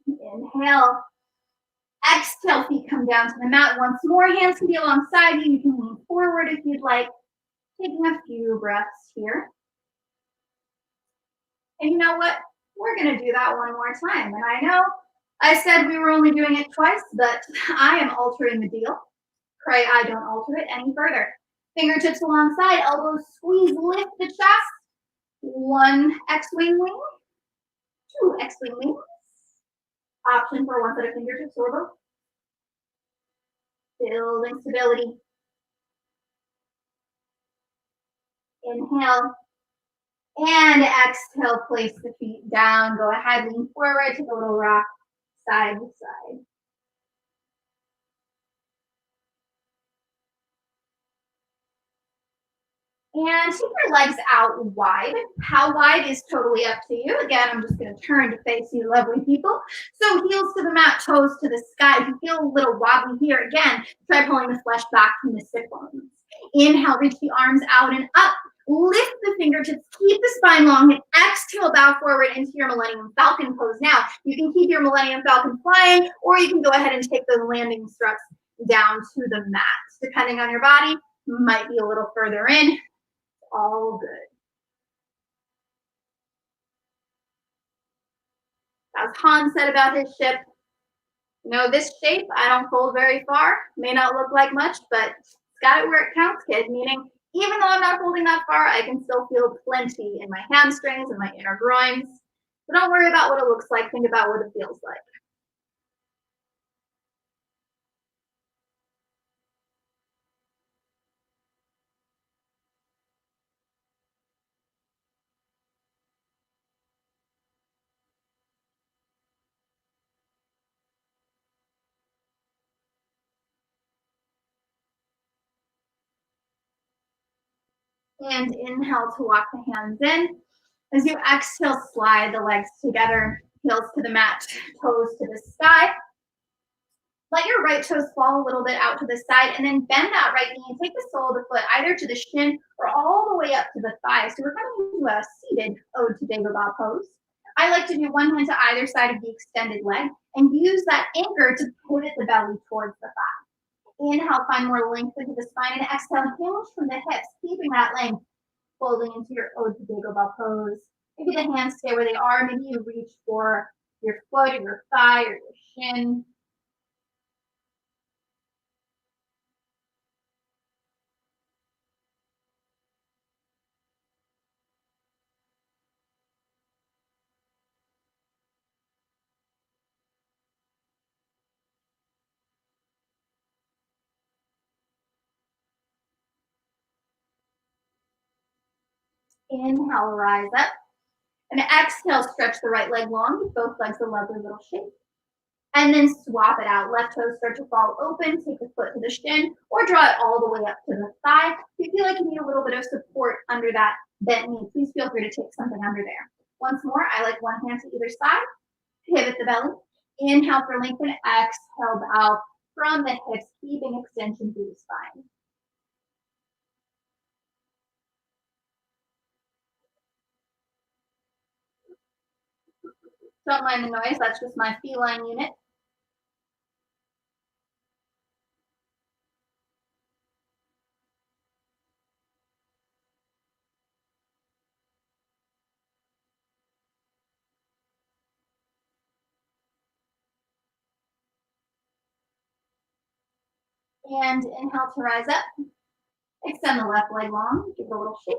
[SPEAKER 2] Inhale. Exhale, feet come down to the mat once more. Hands can be alongside you. You can lean forward if you'd like. Taking a few breaths here. And you know what? We're going to do that one more time. And I know I said we were only doing it twice, but I am altering the deal. Pray I don't alter it any further. Fingertips alongside, elbows squeeze, lift the chest. One X-wing wing, two X-wing wings. Option for one set of fingertips or both. Building stability. Inhale. And exhale, place the feet down. Go ahead, lean forward, take a little rock side to side. And take your legs out wide. How wide is totally up to you. Again, I'm just going to turn to face you lovely people. So heels to the mat, toes to the sky. If you feel a little wobbly here, again, try pulling the flesh back from the sit bones. Inhale, reach the arms out and up. Lift the fingertips, keep the spine long, and exhale, bow forward into your Millennium Falcon pose. Now, you can keep your Millennium Falcon flying, or you can go ahead and take the landing struts down to the mat. Depending on your body, might be a little further in. All good. As Hans said about his ship, you know, this shape, I don't fold very far. May not look like much, but it's got it where it counts, kid. Meaning, even though I'm not folding that far, I can still feel plenty in my hamstrings and my inner groins. So don't worry about what it looks like. Think about what it feels like. And inhale to walk the hands in. As you exhale, slide the legs together, heels to the mat, toes to the sky. Let your right toes fall a little bit out to the side, and then bend that right knee and take the sole of the foot either to the shin or all the way up to the thigh. So we're coming into a seated Ode to Dagobah pose. I like to do one hand to either side of the extended leg and use that anchor to pivot the belly towards the thigh. Inhale, find more length into the spine, and exhale, hinge from the hips, keeping that length, folding into your Ode to Dagobah pose. Maybe the hands stay where they are. Maybe you reach for your foot or your thigh or your shin. Inhale, rise up. And exhale, stretch the right leg long, give both legs a lovely little shake. And then swap it out. Left toes start to fall open, take the foot to the shin, or draw it all the way up to the thigh. If you feel like you need a little bit of support under that bent knee, please feel free to take something under there. Once more, I like one hand to either side. Pivot the belly. Inhale for lengthen, exhale, bow from the hips, keeping extension through the spine. Don't mind the noise, that's just my feline unit. And inhale to rise up. Extend the left leg long, give it a little shake.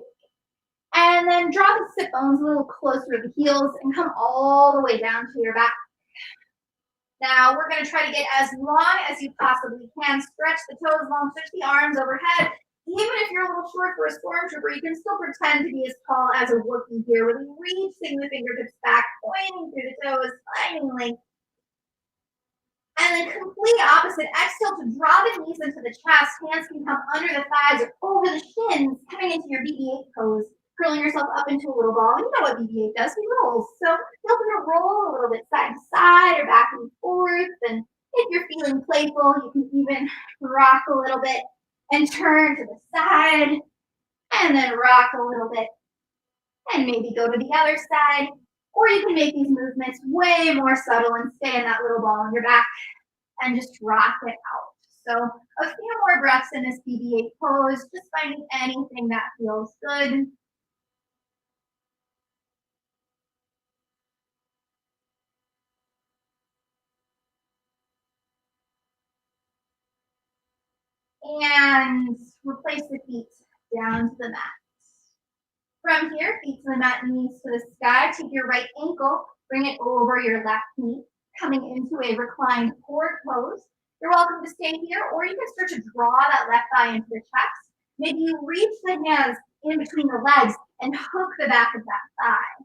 [SPEAKER 2] And then draw the sit bones a little closer to the heels and come all the way down to your back. Now we're going to try to get as long as you possibly can. Stretch the toes long, stretch the arms overhead. Even if you're a little short for a stormtrooper, you can still pretend to be as tall as a Wookiee here, really reaching the fingertips back, pointing through the toes, finding length. And then complete opposite. Exhale to draw the knees into the chest. Hands can come under the thighs or over the shins, coming into your BB-8 pose. Curling yourself up into a little ball. You know what BB-8 does, he rolls. So feel free to roll a little bit side to side or back and forth. And if you're feeling playful, you can even rock a little bit and turn to the side. And then rock a little bit. And maybe go to the other side. Or you can make these movements way more subtle and stay in that little ball on your back and just rock it out. So a few more breaths in this BB-8 pose, just finding anything that feels good. And replace the feet down to the mat. From here, feet to the mat, knees to the sky. Take your right ankle, bring it over your left knee, coming into a reclined forward pose. You're welcome to stay here, or you can start to draw that left thigh into the chest. Maybe you reach the hands in between the legs and hook the back of that thigh.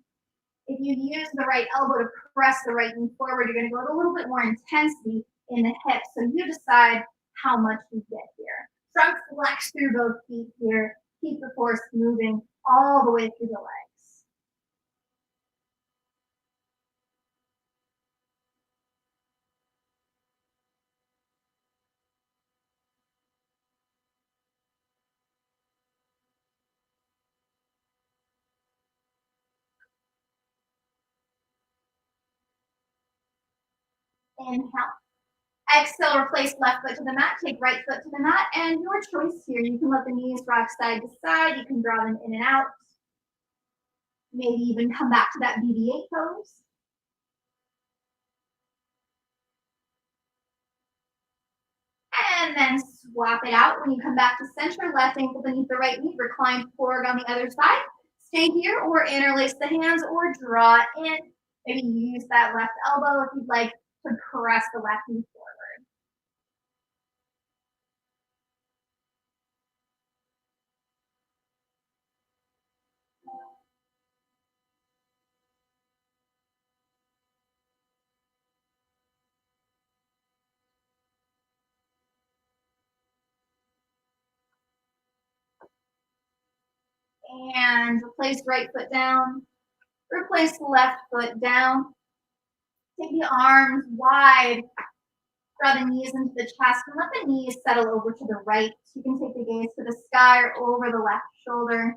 [SPEAKER 2] If you use the right elbow to press the right knee forward, you're going to go with a little bit more intensity in the hips. So you decide how much you get here. Front flex through both feet here. Keep the force moving all the way through the legs. Inhale. Exhale, replace left foot to the mat, take right foot to the mat, and your choice here. You can let the knees rock side to side, you can draw them in and out. Maybe even come back to that BB8 pose. And then swap it out. When you come back to center, left ankle beneath the right knee, recline forward on the other side. Stay here or interlace the hands or draw in. Maybe use that left elbow if you'd like to press the left knee forward. And replace right foot down. Replace left foot down. Take the arms wide. Draw the knees into the chest and let the knees settle over to the right. You can take the gaze to the sky or over the left shoulder.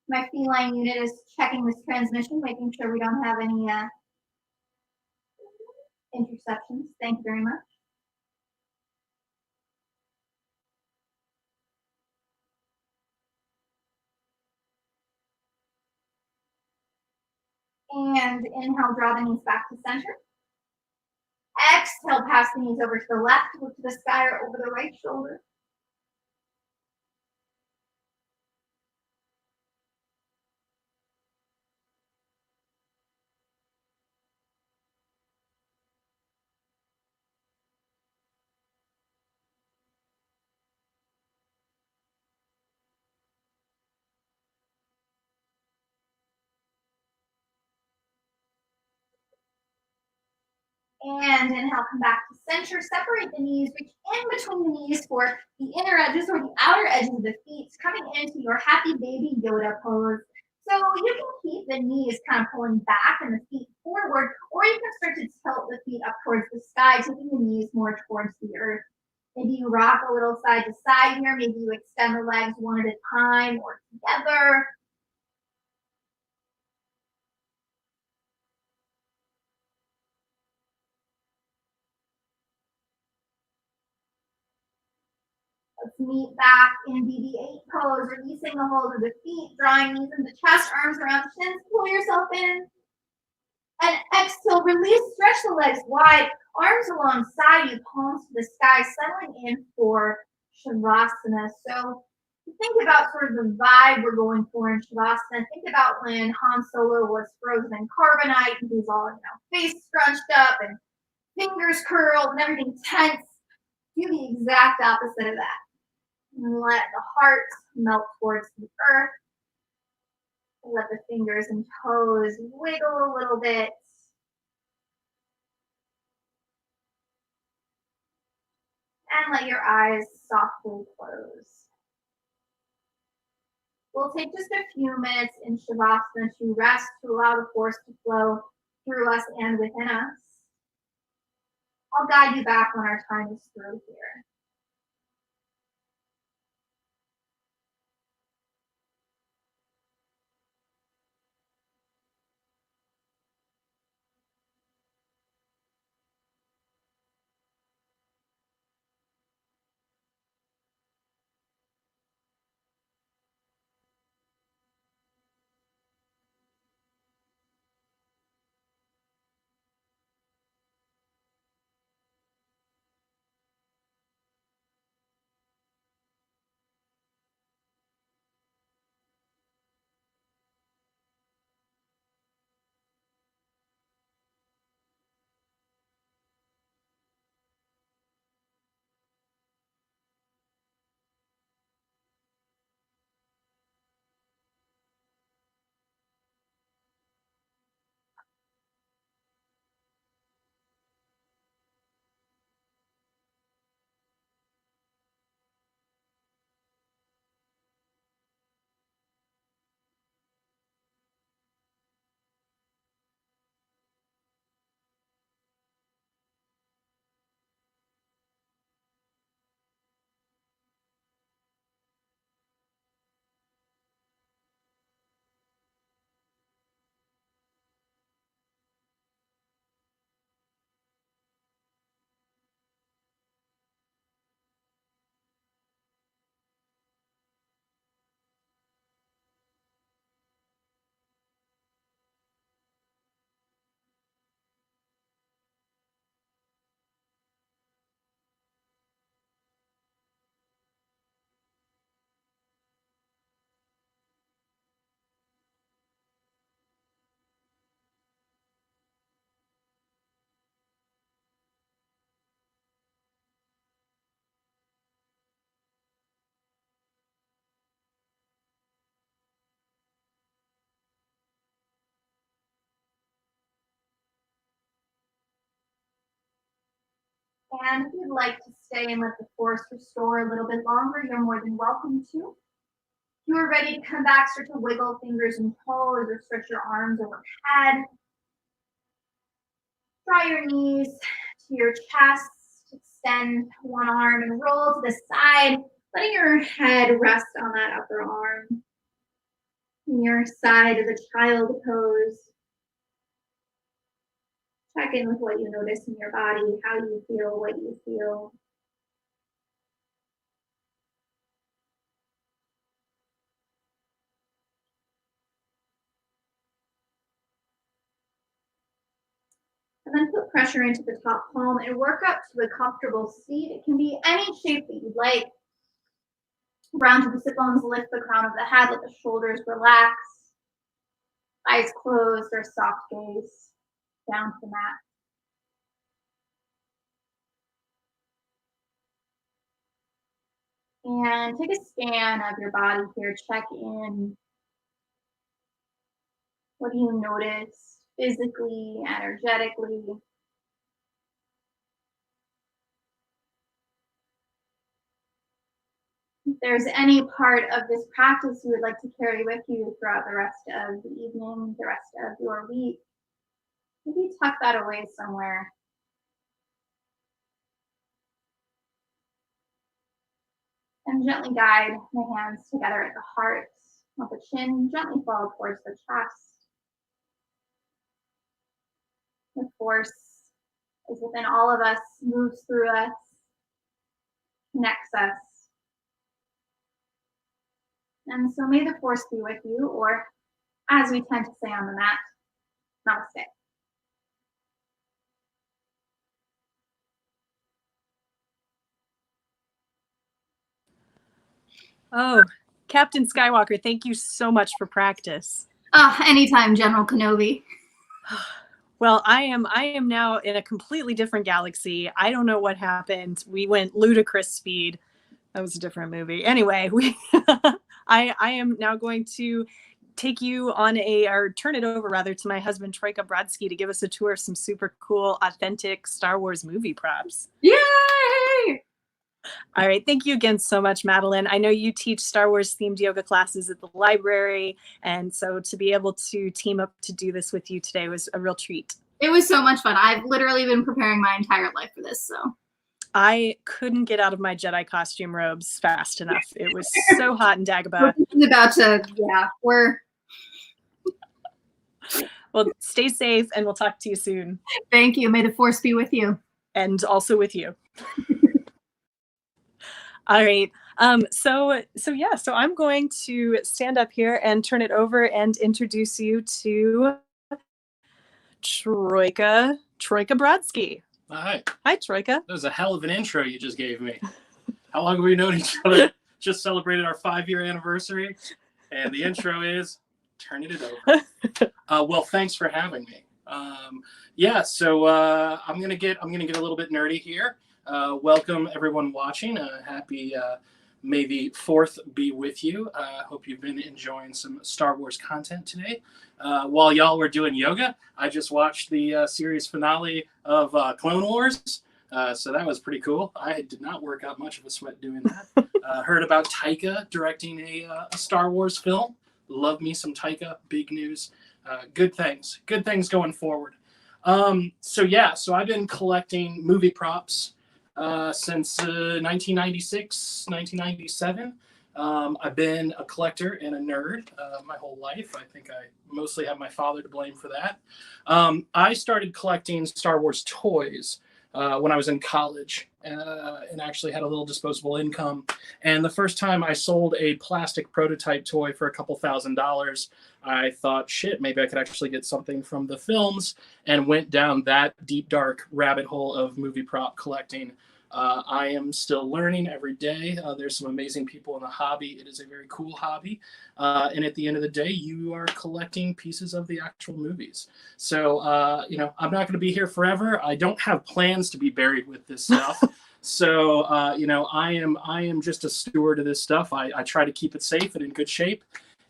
[SPEAKER 2] My feline unit is checking this transmission, making sure we don't have any interceptions. Thank you very much. And inhale, draw the knees back to center. Exhale, pass the knees over to the left, look to the sky or over the right shoulder. And inhale, come back to center. Separate the knees, reach in between the knees for the inner edges or the outer edges of the feet, coming into your happy baby Yoda pose. So you can keep the knees kind of pulling back and the feet forward, or you can start to tilt the feet up towards the sky, taking the knees more towards the earth. Maybe you rock a little side to side here. Maybe you extend the legs one at a time or together. Let's meet back in BB8 pose, releasing the hold of the feet, drawing knees into chest, arms around the shins, pull yourself in. And exhale, release, stretch the legs wide, arms alongside you, palms to the sky, settling in for Shavasana. So think about sort of the vibe we're going for in Shavasana. Think about when Han Solo was frozen in carbonite and he's all, face scrunched up and fingers curled and everything tense. Do the exact opposite of that. And let the heart melt towards the earth. Let the fingers and toes wiggle a little bit. And let your eyes softly close. We'll take just a few minutes in Shavasana to rest, to allow the force to flow through us and within us. I'll guide you back when our time is through here. And if you'd like to stay and let the force restore a little bit longer, you're more than welcome to. If you are ready to come back, start to wiggle fingers and toes or stretch your arms overhead. Draw your knees to your chest, extend one arm and roll to the side, letting your head rest on that upper arm. Your side of the child pose. Check in with what you notice in your body, how you feel, what you feel. And then put pressure into the top palm and work up to a comfortable seat. It can be any shape that you'd like. Round to the sit bones, lift the crown of the head, let the shoulders relax. Eyes closed or soft gaze down to the mat. And take a scan of your body here. Check in. What do you notice physically, energetically? If there's any part of this practice you would like to carry with you throughout the rest of the evening, the rest of your week, maybe tuck that away somewhere. And gently guide the hands together at the heart. Let the chin gently fall towards the chest. The force is within all of us, moves through us, connects us. And so may the force be with you, or as we tend to say on the mat, namaste.
[SPEAKER 1] Oh, Captain Skywalker, thank you so much for practice.
[SPEAKER 2] Anytime, General Kenobi.
[SPEAKER 1] Well, I am now in a completely different galaxy. I don't know what happened. We went ludicrous speed. That was a different movie. Anyway, I am now going to take you on or turn it over rather to my husband, Troika Brodsky, to give us a tour of some super cool, authentic Star Wars movie props.
[SPEAKER 2] Yay!
[SPEAKER 1] All right. Thank you again so much, Madeline. I know you teach Star Wars themed yoga classes at the library. And so to be able to team up to do this with you today was a real treat.
[SPEAKER 2] It was so much fun. I've literally been preparing my entire life for this. So
[SPEAKER 1] I couldn't get out of my Jedi costume robes fast enough. It was so hot in Dagobah. Well, stay safe and we'll talk to you soon.
[SPEAKER 2] Thank you. May the force be with you.
[SPEAKER 1] And also with you. All right. So I'm going to stand up here and turn it over and introduce you to Troika Brodsky.
[SPEAKER 3] Hi.
[SPEAKER 1] Hi, Troika.
[SPEAKER 3] That was a hell of an intro you just gave me. How long have we known each other? Just celebrated our 5-year anniversary, and the intro is turning it over. Well, thanks for having me. I'm gonna get a little bit nerdy here. Welcome everyone watching. Happy May the 4th be with you. Hope you've been enjoying some Star Wars content today. While y'all were doing yoga, I just watched the series finale of Clone Wars. So that was pretty cool. I did not work out much of a sweat doing that. Heard about Taika directing a Star Wars film. Love me some Taika. Big news. Good things going forward. So I've been collecting movie props since 1996, 1997. I've been a collector and a nerd my whole life. I think I mostly have my father to blame for that. I started collecting Star Wars toys when I was in college and actually had a little disposable income. And the first time I sold a plastic prototype toy for a couple $1,000s, I thought, shit, maybe I could actually get something from the films, and went down that deep, dark rabbit hole of movie prop collecting. I am still learning every day. There's some amazing people in the hobby. It is a very cool hobby. And at the end of the day, you are collecting pieces of the actual movies. So, I'm not going to be here forever. I don't have plans to be buried with this stuff. So, I am just a steward of this stuff. I try to keep it safe and in good shape.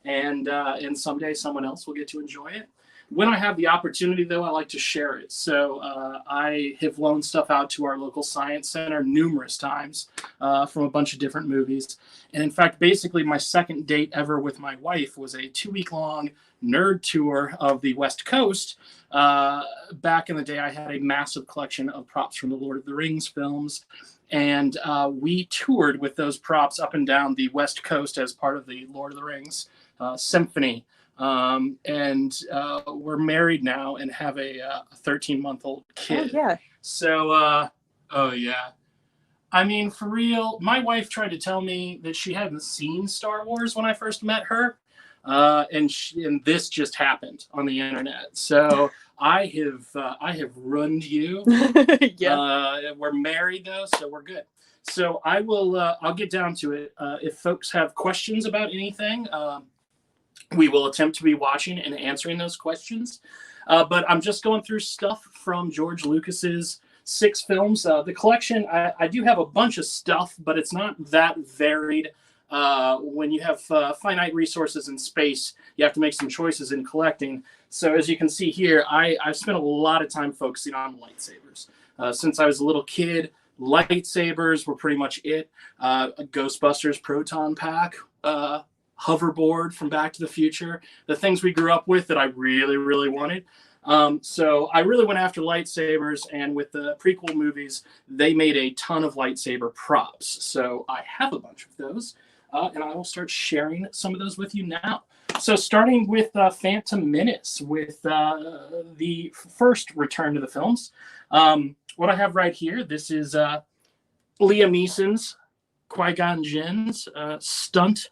[SPEAKER 3] and someday someone else will get to enjoy it. When I have the opportunity, though, I like to share it. So I have loaned stuff out to our local science center numerous times from a bunch of different movies. And in fact, basically my second date ever with my wife was a 2-week-long nerd tour of the West Coast. Back in the day, I had a massive collection of props from the Lord of the Rings films. And we toured with those props up and down the West Coast as part of the Lord of the Rings symphony. And we're married now and have a 13-month-old kid.
[SPEAKER 4] Oh, yeah.
[SPEAKER 3] So, oh yeah. I mean, for real, my wife tried to tell me that she hadn't seen Star Wars when I first met her. And this just happened on the internet. So I have ruined you.
[SPEAKER 4] Yeah.
[SPEAKER 3] We're married though, so we're good. So I'll get down to it. If folks have questions about anything, we will attempt to be watching and answering those questions. But I'm just going through stuff from George Lucas's 6 films. The collection, I do have a bunch of stuff, but it's not that varied. When you have finite resources in space, you have to make some choices in collecting. So as you can see here, I've spent a lot of time focusing on lightsabers. Since I was a little kid, lightsabers were pretty much it. A Ghostbusters proton pack, hoverboard from Back to the Future, the things we grew up with that I really, really wanted. So I really went after lightsabers, and with the prequel movies, they made a ton of lightsaber props. So I have a bunch of those, and I will start sharing some of those with you now. So starting with Phantom Menace, with the first return to the films. What I have right here, this is Liam Neeson's Qui-Gon Jinn's stunt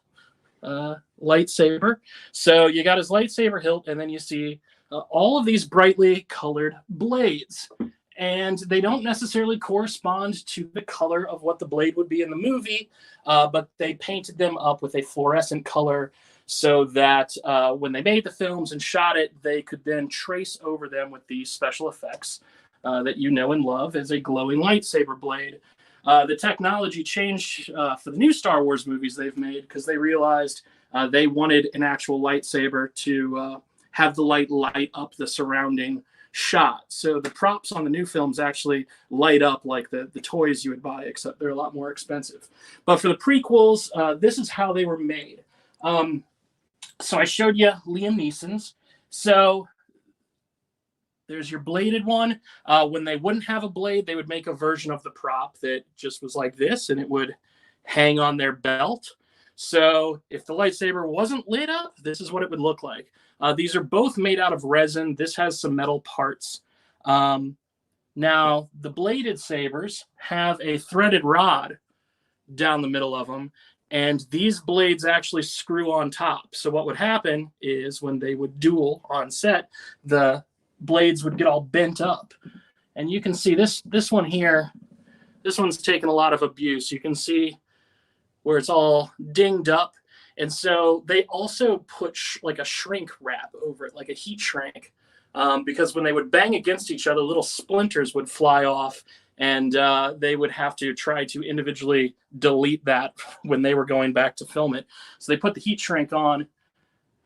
[SPEAKER 3] lightsaber. So you got his lightsaber hilt, and then you see all of these brightly colored blades, and they don't necessarily correspond to the color of what the blade would be in the movie, but they painted them up with a fluorescent color so that when they made the films and shot it, they could then trace over them with these special effects that you know and love as a glowing lightsaber blade. The technology changed for the new Star Wars movies they've made because they realized they wanted an actual lightsaber to have the light up the surrounding shot. So the props on the new films actually light up like the toys you would buy, except they're a lot more expensive. But for the prequels, this is how they were made. So I showed you Liam Neeson's. So there's your bladed one. When they wouldn't have a blade, they would make a version of the prop that just was like this, and it would hang on their belt. So if the lightsaber wasn't lit up, this is what it would look like. These are both made out of resin. This has some metal parts. Now, the bladed sabers have a threaded rod down the middle of them, and these blades actually screw on top. So what would happen is when they would duel on set, the blades would get all bent up. And you can see this one here, this one's taken a lot of abuse. You can see where it's all dinged up. And so they also put like a shrink wrap over it, like a heat shrink, because when they would bang against each other, little splinters would fly off, and they would have to try to individually delete that when they were going back to film it. So they put the heat shrink on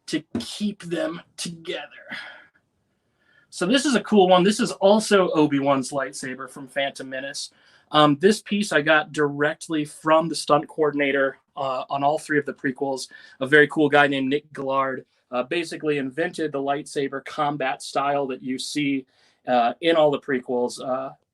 [SPEAKER 3] to keep them together. So this is a cool one. This is also Obi-Wan's lightsaber from Phantom Menace. This piece I got directly from the stunt coordinator on all 3 of the prequels, a very cool guy named Nick Gillard. Basically invented the lightsaber combat style that you see in all the prequels.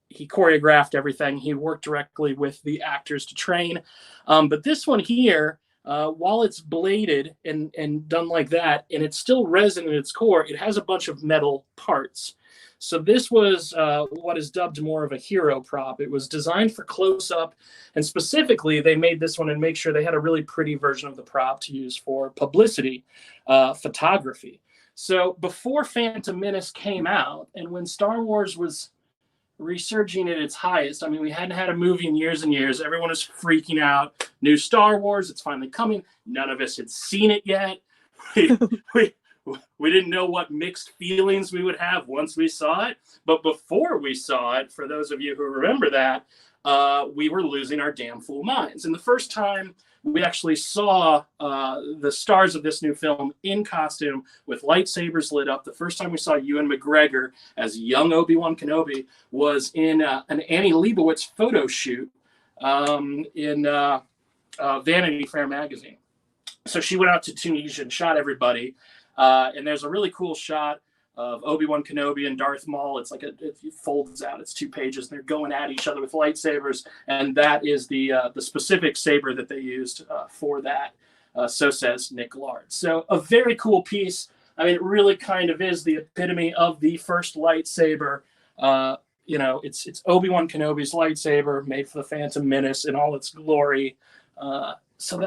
[SPEAKER 3] He choreographed everything. He worked directly with the actors to train. But this one here, while it's bladed and done like that, and it's still resin in its core, it has a bunch of metal parts. So this was what is dubbed more of a hero prop. It was designed for close-up, and specifically they made this one and make sure they had a really pretty version of the prop to use for publicity photography. So before Phantom Menace came out, and when Star Wars was resurging at its highest, I mean, we hadn't had a movie in years and years. Everyone was freaking out. New Star Wars, it's finally coming. None of us had seen it yet. we didn't know what mixed feelings we would have once we saw it. But before we saw it, for those of you who remember that, we were losing our damn fool minds. And the first time we actually saw the stars of this new film in costume with lightsabers lit up, the first time we saw Ewan McGregor as young Obi-Wan Kenobi was in an Annie Leibovitz photo shoot in Vanity Fair magazine. So she went out to Tunisia and shot everybody. And there's a really cool shot of Obi-Wan Kenobi and Darth Maul. It's like it folds out. It's 2 pages, and they're going at each other with lightsabers. And that is the specific saber that they used for that. So says Nick Gillard. So a very cool piece. I mean, it really kind of is the epitome of the first lightsaber. It's Obi-Wan Kenobi's lightsaber made for the Phantom Menace in all its glory. So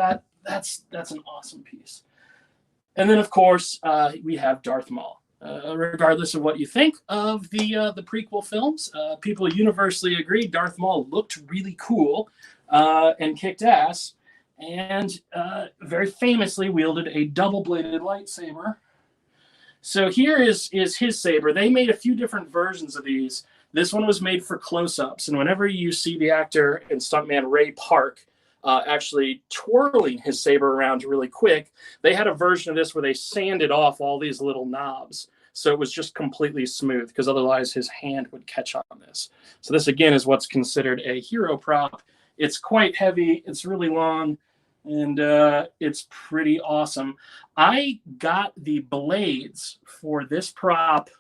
[SPEAKER 3] that's an awesome piece. And then, of course, we have Darth Maul. Regardless of what you think of the prequel films, people universally agree Darth Maul looked really cool and kicked ass, and very famously wielded a double-bladed lightsaber. So here is his saber. They made a few different versions of these. This one was made for close-ups, and whenever you see the actor and stuntman Ray Park actually twirling his saber around really quick, they had a version of this where they sanded off all these little knobs. So it was just completely smooth, because otherwise his hand would catch on this. So this, again, is what's considered a hero prop. It's quite heavy. It's really long, and it's pretty awesome. I got the blades for this prop,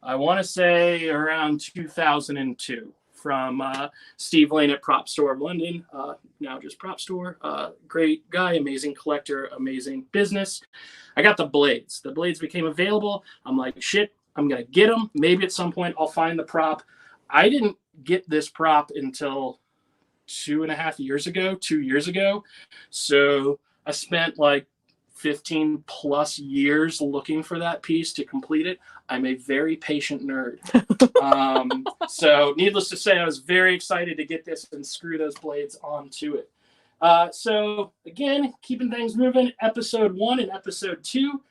[SPEAKER 3] I want to say around 2002. From Steve Lane at Prop Store of London, now just Prop Store. Great guy, amazing collector, amazing business. I got the blades. The blades became available. I'm like, shit, I'm going to get them. Maybe at some point I'll find the prop. I didn't get this prop until 2.5 years ago, 2 years ago. So I spent like 15 plus years looking for that piece to complete it. I'm a very patient nerd. So needless to say, I was very excited to get this and screw those blades onto it. So again, keeping things moving, episode 1 and episode 2,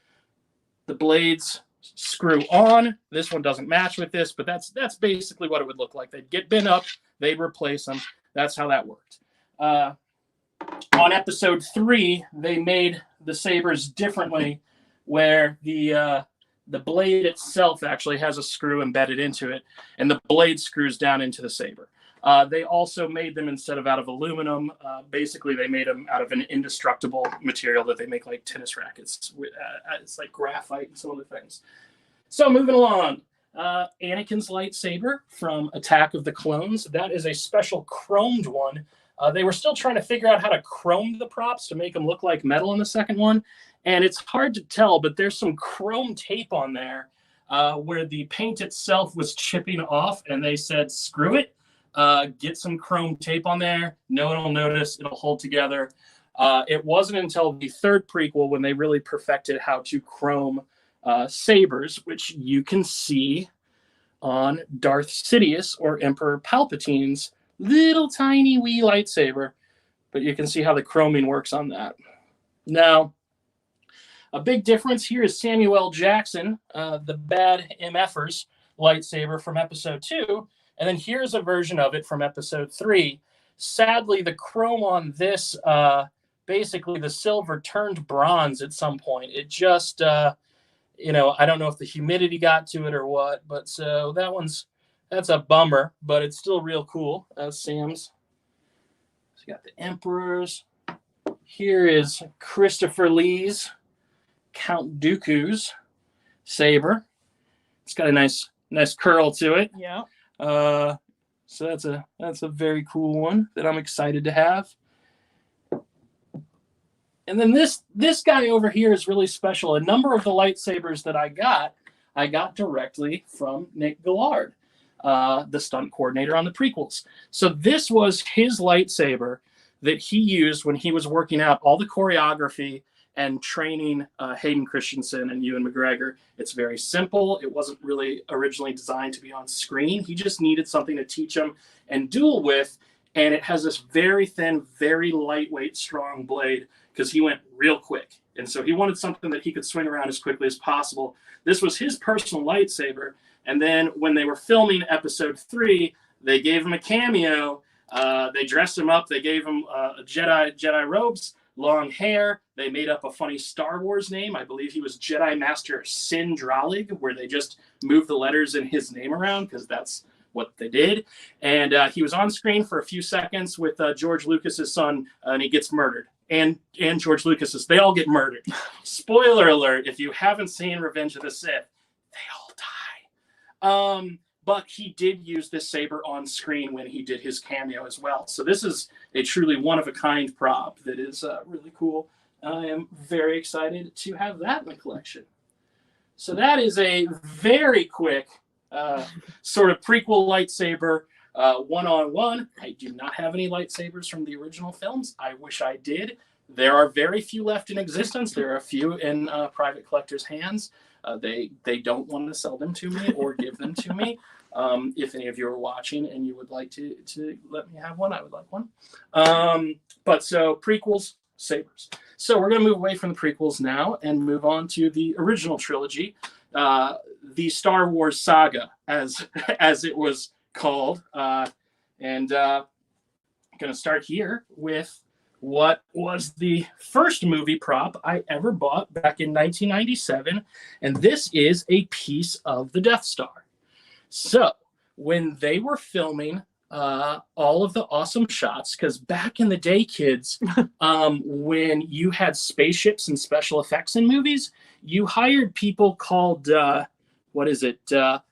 [SPEAKER 3] the blades screw on. This one doesn't match with this, but that's basically what it would look like. They'd get bent up, they'd replace them. That's how that worked. On episode 3, they made the sabers differently, where the blade itself actually has a screw embedded into it, and the blade screws down into the saber. They also made them, instead of out of aluminum, basically they made them out of an indestructible material that they make like tennis rackets. It's like graphite and some other things. So moving along, Anakin's lightsaber from Attack of the Clones. That is a special chromed one. They were still trying to figure out how to chrome the props to make them look like metal in the second one. And it's hard to tell, but there's some chrome tape on there where the paint itself was chipping off, and they said, screw it, get some chrome tape on there. No one will notice. It'll hold together. It wasn't until the third prequel when they really perfected how to chrome sabers, which you can see on Darth Sidious or Emperor Palpatine's little tiny wee lightsaber, but you can see how the chroming works on that. Now, a big difference here is Samuel L. Jackson, the bad MFers lightsaber from episode 2, and then here's a version of it from episode 3. Sadly, the chrome on this, basically the silver turned bronze at some point. It just, I don't know if the humidity got to it or what, but so that's a bummer, but it's still real cool. Sam's. So you got the Emperors. Here is Christopher Lee's Count Dooku's saber. It's got a nice curl to it.
[SPEAKER 1] Yeah.
[SPEAKER 3] So that's a very cool one that I'm excited to have. And then this guy over here is really special. A number of the lightsabers that I got directly from Nick Gillard, the stunt coordinator on the prequels. So this was his lightsaber that he used when he was working out all the choreography and training Hayden Christensen and Ewan McGregor. It's very simple. It wasn't really originally designed to be on screen. He just needed something to teach him and duel with. And it has this very thin, very lightweight, strong blade. because he went real quick. And so he wanted something that he could swing around as quickly as possible. This was his personal lightsaber. And then when they were filming episode 3, they gave him a cameo. They dressed him up. They gave him Jedi robes, long hair. They made up a funny Star Wars name. I believe he was Jedi Master Sindralig, where they just moved the letters in his name around because that's what they did. And he was on screen for a few seconds with George Lucas's son, and he gets murdered. And George Lucas's, they all get murdered. Spoiler alert, if you haven't seen Revenge of the Sith, they all die. But he did use this saber on screen when he did his cameo as well. So this is a truly one-of-a-kind prop that is really cool. I am very excited to have that in the collection. So that is a very quick sort of prequel lightsaber one-on-one. I do not have any lightsabers from the original films. I wish I did. There are very few left in existence. There are a few in private collectors' hands. They don't want to sell them to me or give them to me. If any of you are watching and you would like to let me have one, I would like one. But so prequels, sabers. So we're going to move away from the prequels now and move on to the original trilogy, the Star Wars saga, as it was called. And I'm going to start here with what was the first movie prop I ever bought back in 1997. And this is a piece of the Death Star. So when they were filming all of the awesome shots, because back in the day, kids, when you had spaceships and special effects in movies, you hired people called,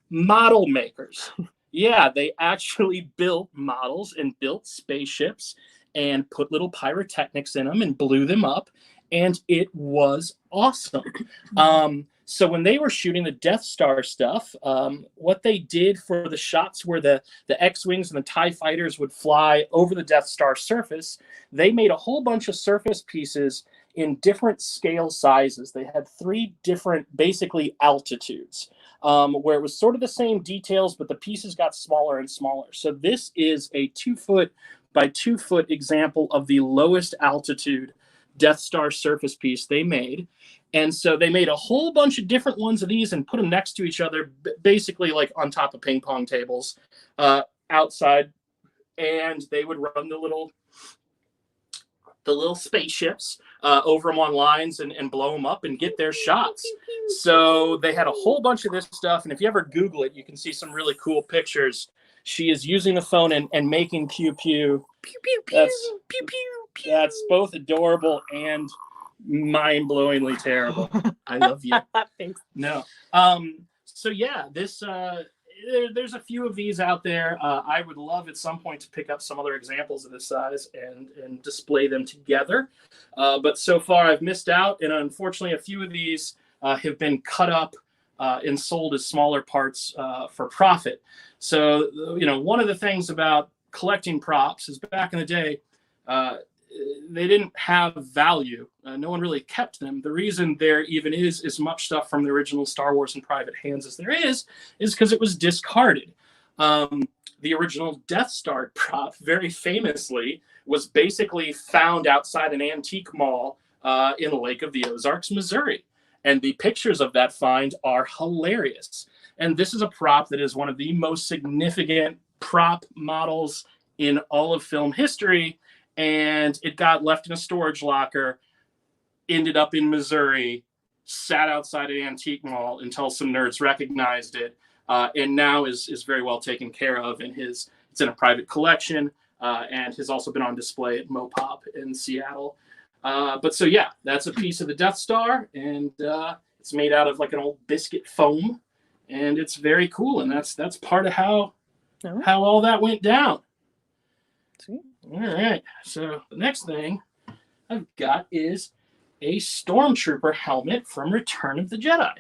[SPEAKER 3] model makers. Yeah, they actually built models and built spaceships and put little pyrotechnics in them and blew them up. And it was awesome. So when they were shooting the Death Star stuff, what they did for the shots where the X-Wings and the TIE fighters would fly over the Death Star surface, they made a whole bunch of surface pieces in different scale sizes. They had 3 different, basically, altitudes, where it was sort of the same details, but the pieces got smaller and smaller. So this is a 2-foot by 2-foot example of the lowest altitude Death Star surface piece they made. And so they made a whole bunch of different ones of these and put them next to each other, basically like on top of ping pong tables outside. And they would run the little spaceships over them on lines and blow them up and get their shots. So they had a whole bunch of this stuff. And if you ever Google it, you can see some really cool pictures. She is using the phone and making pew pew. Pew pew pew. Pew pew pew. That's both adorable and mind-blowingly terrible. I love you.
[SPEAKER 1] Thanks.
[SPEAKER 3] No. So yeah, this there's a few of these out there. I would love at some point to pick up some other examples of this size and display them together. But so far I've missed out, and unfortunately a few of these have been cut up and sold as smaller parts for profit. So, one of the things about collecting props is back in the day, they didn't have value. No one really kept them. The reason there even is as much stuff from the original Star Wars in private hands as there is because it was discarded. The original Death Star prop, very famously, was basically found outside an antique mall in the Lake of the Ozarks, Missouri. And the pictures of that find are hilarious. And this is a prop that is one of the most significant prop models in all of film history. And it got left in a storage locker, ended up in Missouri, sat outside an antique mall until some nerds recognized it, and now is very well taken care of. And it's in a private collection and has also been on display at Mopop in Seattle. But so, yeah, that's a piece of the Death Star, and it's made out of like an old biscuit foam, and it's very cool. And that's part of how all that went down.
[SPEAKER 1] Sweet.
[SPEAKER 3] All right. So the next thing I've got is a Stormtrooper helmet from Return of the Jedi.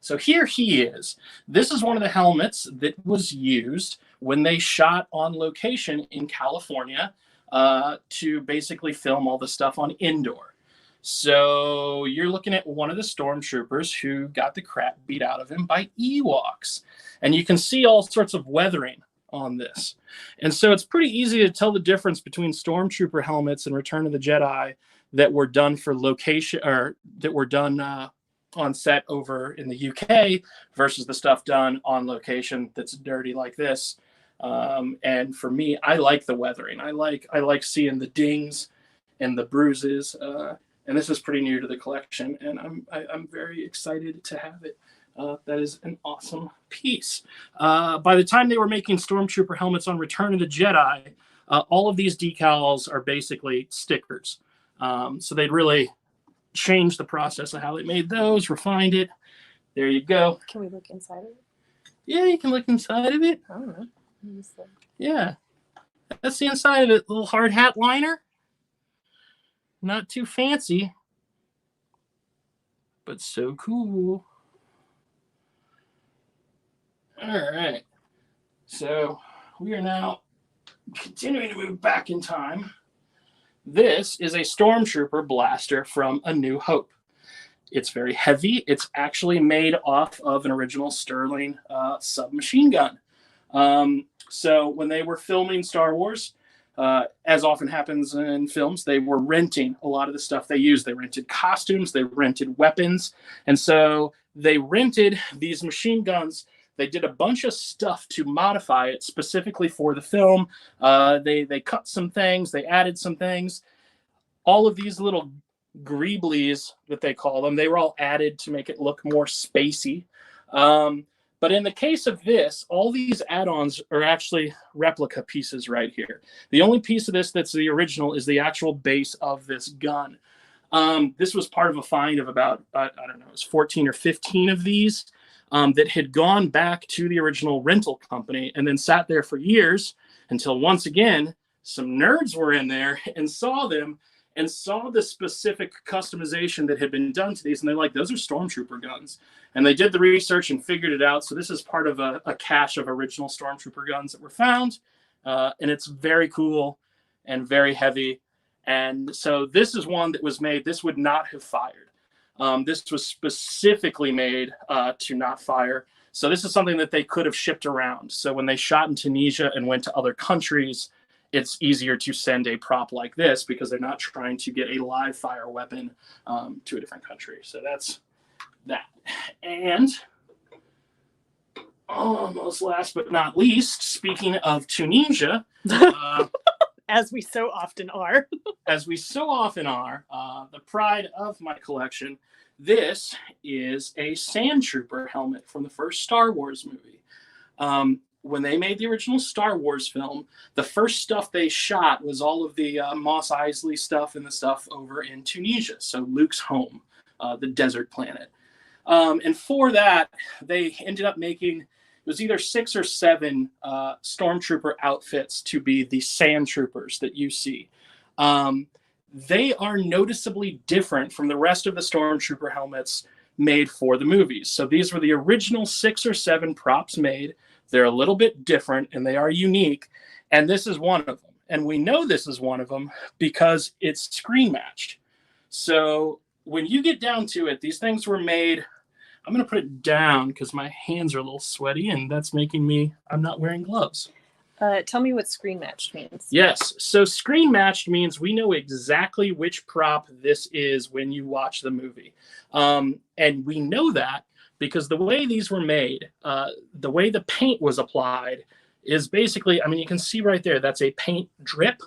[SPEAKER 3] So here he is. This is one of the helmets that was used when they shot on location in California to basically film all the stuff on Endor. So you're looking at one of the Stormtroopers who got the crap beat out of him by Ewoks. And you can see all sorts of weathering on this. And so it's pretty easy to tell the difference between Stormtrooper helmets and Return of the Jedi that were done for location, or that were done on set over in the UK versus the stuff done on location that's dirty like this. And for me, I like the weathering. I like seeing the dings and the bruises. And this is pretty new to the collection, and I'm very excited to have it. That is an awesome piece. By the time they were making Stormtrooper helmets on Return of the Jedi, all of these decals are basically stickers. So they'd really changed the process of how they made those, refined it. There you go.
[SPEAKER 4] Can we look inside of it?
[SPEAKER 3] Yeah, you can look inside of it.
[SPEAKER 4] I don't know.
[SPEAKER 3] Yeah. That's the inside of it. Little hard hat liner. Not too fancy, but so cool. All right. So we are now continuing to move back in time. This is a Stormtrooper blaster from A New Hope. It's very heavy. It's actually made off of an original Sterling submachine gun. So when they were filming Star Wars, as often happens in films, they were renting a lot of the stuff they used. They rented costumes, they rented weapons. And so they rented these machine guns. They did a bunch of stuff to modify it specifically for the film. They cut some things, they added some things. All of these little greeblies that they call them, they were all added to make it look more spacey. But in the case of this, all these add-ons are actually replica pieces right here. The only piece of this that's the original is the actual base of this gun. This was part of a find of about, I don't know, it was 14 or 15 of these that had gone back to the original rental company and then sat there for years until once again, some nerds were in there and saw them and saw the specific customization that had been done to these. And they're like, those are Stormtrooper guns. And they did the research and figured it out. So this is part of a cache of original Stormtrooper guns that were found. And it's very cool and very heavy. And so this is one that was made, this would not have fired. This was specifically made to not fire. So this is something that they could have shipped around. So when they shot in Tunisia and went to other countries, it's easier to send a prop like this because they're not trying to get a live fire weapon to a different country. So that's that. And almost last but not least, speaking of Tunisia,
[SPEAKER 4] as we so often are.
[SPEAKER 3] As we so often are, the pride of my collection, this is a Sand Trooper helmet from the first Star Wars movie. When they made the original Star Wars film, the first stuff they shot was all of the Mos Eisley stuff and the stuff over in Tunisia, so Luke's home, the desert planet. And for that, they ended up making, it was either 6 or 7 Stormtrooper outfits to be the Sand Troopers that you see. They are noticeably different from the rest of the Stormtrooper helmets made for the movies. So these were the original 6 or 7 props made. They're a little bit different and they are unique. And this is one of them. And we know this is one of them because it's screen matched. So when you get down to it, these things were made, I'm going to put it down because my hands are a little sweaty and that's making me, I'm not wearing gloves.
[SPEAKER 4] Tell me what screen matched means.
[SPEAKER 3] Yes. So screen matched means we know exactly which prop this is when you watch the movie. And we know that because the way these were made, the way the paint was applied is basically, I mean, you can see right there, that's a paint drip,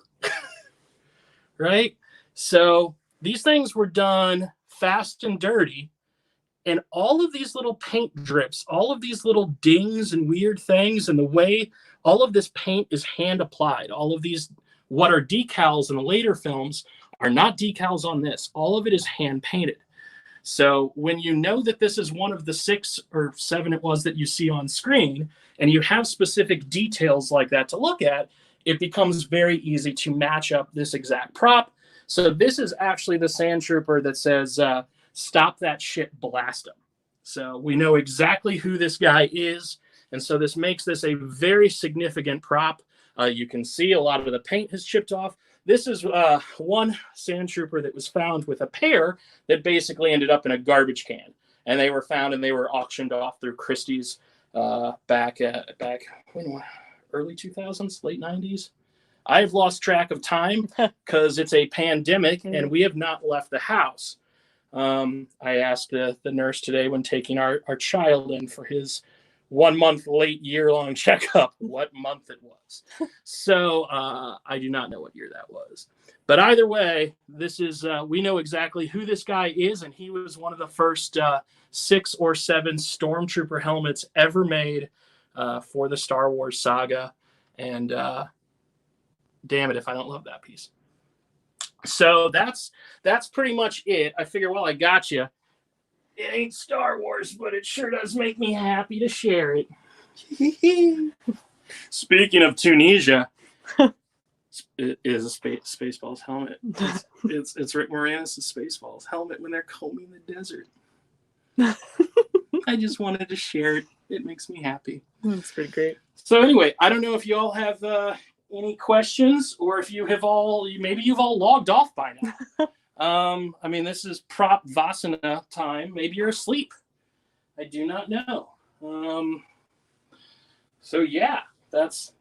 [SPEAKER 3] right? So these things were done fast and dirty. And all of these little paint drips, all of these little dings and weird things, and the way all of this paint is hand applied, all of these, what are decals in the later films are not decals on this. All of it is hand painted. So when you know that this is one of the 6 or 7 it was that you see on screen, and you have specific details like that to look at, it becomes very easy to match up this exact prop. So this is actually the Sand Trooper that says, stop that shit, blast him. So we know exactly who this guy is. And so this makes this a very significant prop. You can see a lot of the paint has chipped off. This is one Sand Trooper that was found with a pair that basically ended up in a garbage can. And they were found and they were auctioned off through Christie's back early 2000s, late 90s. I've lost track of time because it's a pandemic and we have not left the house. I asked the nurse today when taking our child in for his 1 month late year-long checkup what month it was. So I do not know what year that was. But either way, this is we know exactly who this guy is, and he was one of the first 6 or 7 Stormtrooper helmets ever made for the Star Wars saga. And damn it if I don't love that piece. So that's pretty much it. I figure, well, I got you. It ain't Star Wars, but it sure does make me happy to share it. Speaking of Tunisia, it is a Spaceballs helmet. It's Rick Moranis' Spaceballs helmet when they're combing the desert. I just wanted to share it. It makes me happy.
[SPEAKER 4] That's pretty great.
[SPEAKER 3] So anyway, I don't know if you all have any questions or if you've all logged off by now. I mean, this is prop Vasana time. Maybe you're asleep. I do not know. So yeah, that's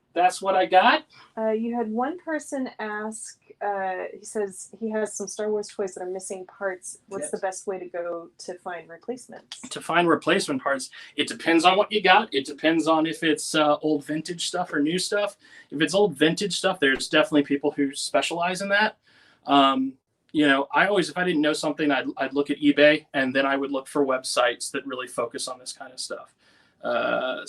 [SPEAKER 3] what I got.
[SPEAKER 4] You had one person ask, he says he has some Star Wars toys that are missing parts. What's the best way to go to find replacements?
[SPEAKER 3] To find replacement parts, it depends on what you got. It depends on if it's old vintage stuff or new stuff. If it's old vintage stuff, there's definitely people who specialize in that. I always, if I didn't know something, I'd look at eBay, and then I would look for websites that really focus on this kind of stuff. I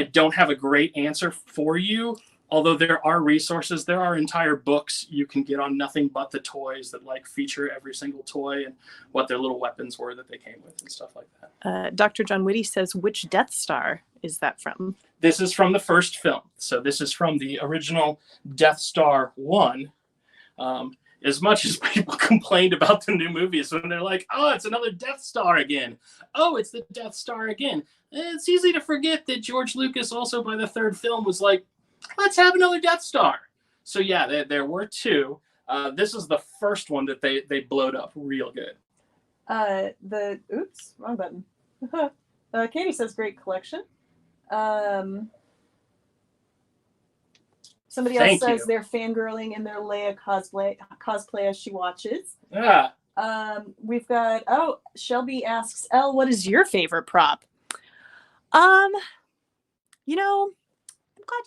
[SPEAKER 3] don't have a great answer for you, although there are resources. There are entire books you can get on nothing but the toys that feature every single toy and what their little weapons were that they came with and stuff like that.
[SPEAKER 4] Dr. John Whitty says, which Death Star is that from?
[SPEAKER 3] This is from the first film. So this is from the original Death Star 1. As much as people complained about the new movies when they're like, oh, it's another Death Star again. Oh, it's the Death Star again. It's easy to forget that George Lucas also by the third film was like, let's have another Death Star. So yeah, there were 2. This is the first one that they blowed up real good.
[SPEAKER 4] Oops, wrong button. Katie says great collection. Somebody else says they're fangirling in their Leia cosplay as she watches.
[SPEAKER 3] Yeah.
[SPEAKER 4] We've got, Shelby asks, Elle, what is your favorite prop? I'm glad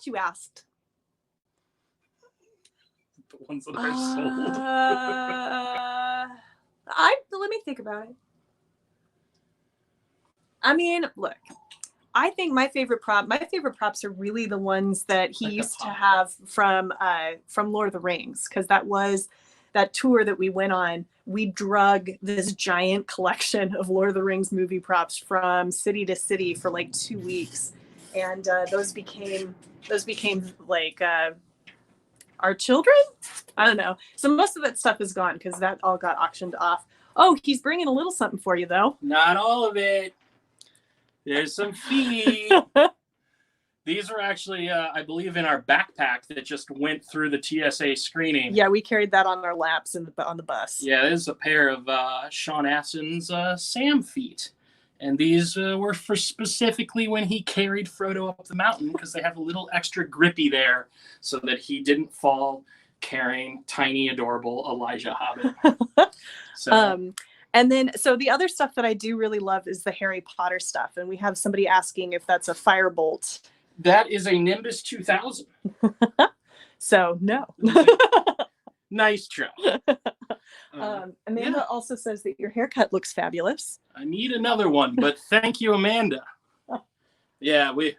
[SPEAKER 4] you asked.
[SPEAKER 3] The ones that are sold.
[SPEAKER 4] Let me think about it. I mean, look. I think my favorite props are really the ones that he used to have from Lord of the Rings, because that was that tour that we went on. We drug this giant collection of Lord of the Rings movie props from city to city for 2 weeks, and those became like our children. I don't know. So most of that stuff is gone because that all got auctioned off. Oh, he's bringing a little something for you though.
[SPEAKER 3] Not all of it. There's some feet. These were actually, I believe, in our backpack that just went through the TSA screening.
[SPEAKER 4] Yeah, we carried that on our laps on the bus.
[SPEAKER 3] Yeah, this is a pair of Sean Astin's Sam feet. And these were for specifically when he carried Frodo up the mountain, because they have a little extra grippy there so that he didn't fall carrying tiny, adorable Elijah Hobbit.
[SPEAKER 4] And then, so the other stuff that I do really love is the Harry Potter stuff. And we have somebody asking if that's a firebolt.
[SPEAKER 3] That is a Nimbus 2000.
[SPEAKER 4] So, no.
[SPEAKER 3] Nice try.
[SPEAKER 4] Amanda also says that your haircut looks fabulous.
[SPEAKER 3] I need another one, but thank you, Amanda. Yeah, we're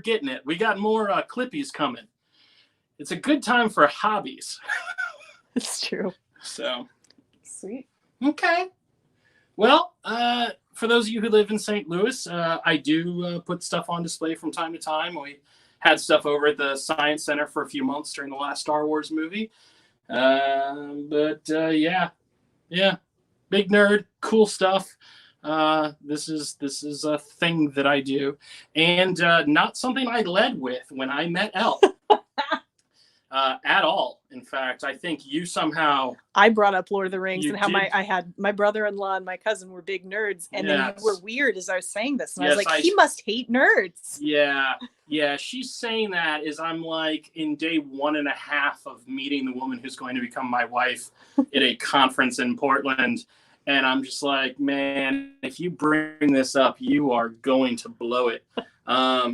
[SPEAKER 3] getting it. We got more clippies coming. It's a good time for hobbies.
[SPEAKER 4] It's true.
[SPEAKER 3] So.
[SPEAKER 4] Sweet.
[SPEAKER 3] Okay. Well, for those of you who live in St. Louis, I do put stuff on display from time to time. We had stuff over at the Science Center for a few months during the last Star Wars movie. Yeah, big nerd, cool stuff. This is a thing that I do, and not something I led with when I met Elle. at all. In fact, I think you somehow.
[SPEAKER 4] I brought up Lord of the Rings
[SPEAKER 3] You
[SPEAKER 4] and how
[SPEAKER 3] did.
[SPEAKER 4] I had my brother-in-law and my cousin were big nerds, and then
[SPEAKER 3] Yes.
[SPEAKER 4] you were weird as I was saying this, and I
[SPEAKER 3] Yes,
[SPEAKER 4] was like, he must hate nerds.
[SPEAKER 3] Yeah. She's saying that as I'm like in day 1.5 of meeting the woman who's going to become my wife at a conference in Portland. And I'm just like, man, if you bring this up, you are going to blow it.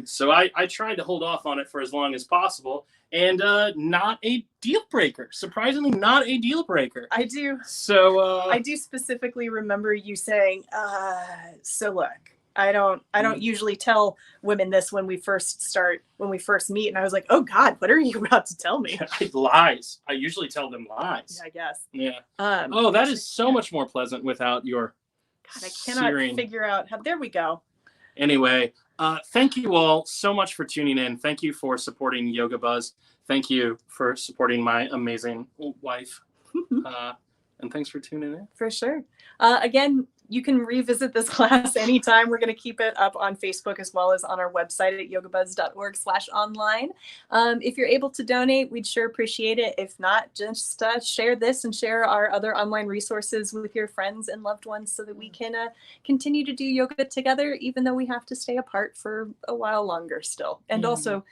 [SPEAKER 3] So I tried to hold off on it for as long as possible, and not a deal breaker. Surprisingly, not a deal breaker.
[SPEAKER 4] I do.
[SPEAKER 3] So
[SPEAKER 4] I do specifically remember you saying, so look, I don't usually tell women this when we first meet. And I was like, oh God, what are you about to tell me?
[SPEAKER 3] lies. I usually tell them lies.
[SPEAKER 4] I guess.
[SPEAKER 3] Yeah.
[SPEAKER 4] Oh,
[SPEAKER 3] that is so much more pleasant without your
[SPEAKER 4] God, I cannot
[SPEAKER 3] searing.
[SPEAKER 4] figure out how. There we go.
[SPEAKER 3] Anyway, thank you all so much for tuning in. Thank you for supporting Yoga Buzz. Thank you for supporting my amazing wife. And thanks for tuning in.
[SPEAKER 4] For sure. Again, you can revisit this class anytime. We're going to keep it up on Facebook as well as on our website at yogabuzz.org/online. If you're able to donate, we'd sure appreciate it. If not, just share this and share our other online resources with your friends and loved ones so that we can continue to do yoga together, even though we have to stay apart for a while longer still. And also,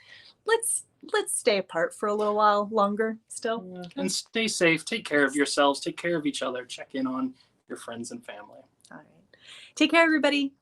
[SPEAKER 4] let's stay apart for a little while longer still.
[SPEAKER 3] And stay safe. Take care of yourselves. Take care of each other. Check in on your friends and family.
[SPEAKER 4] All right. Take care, everybody.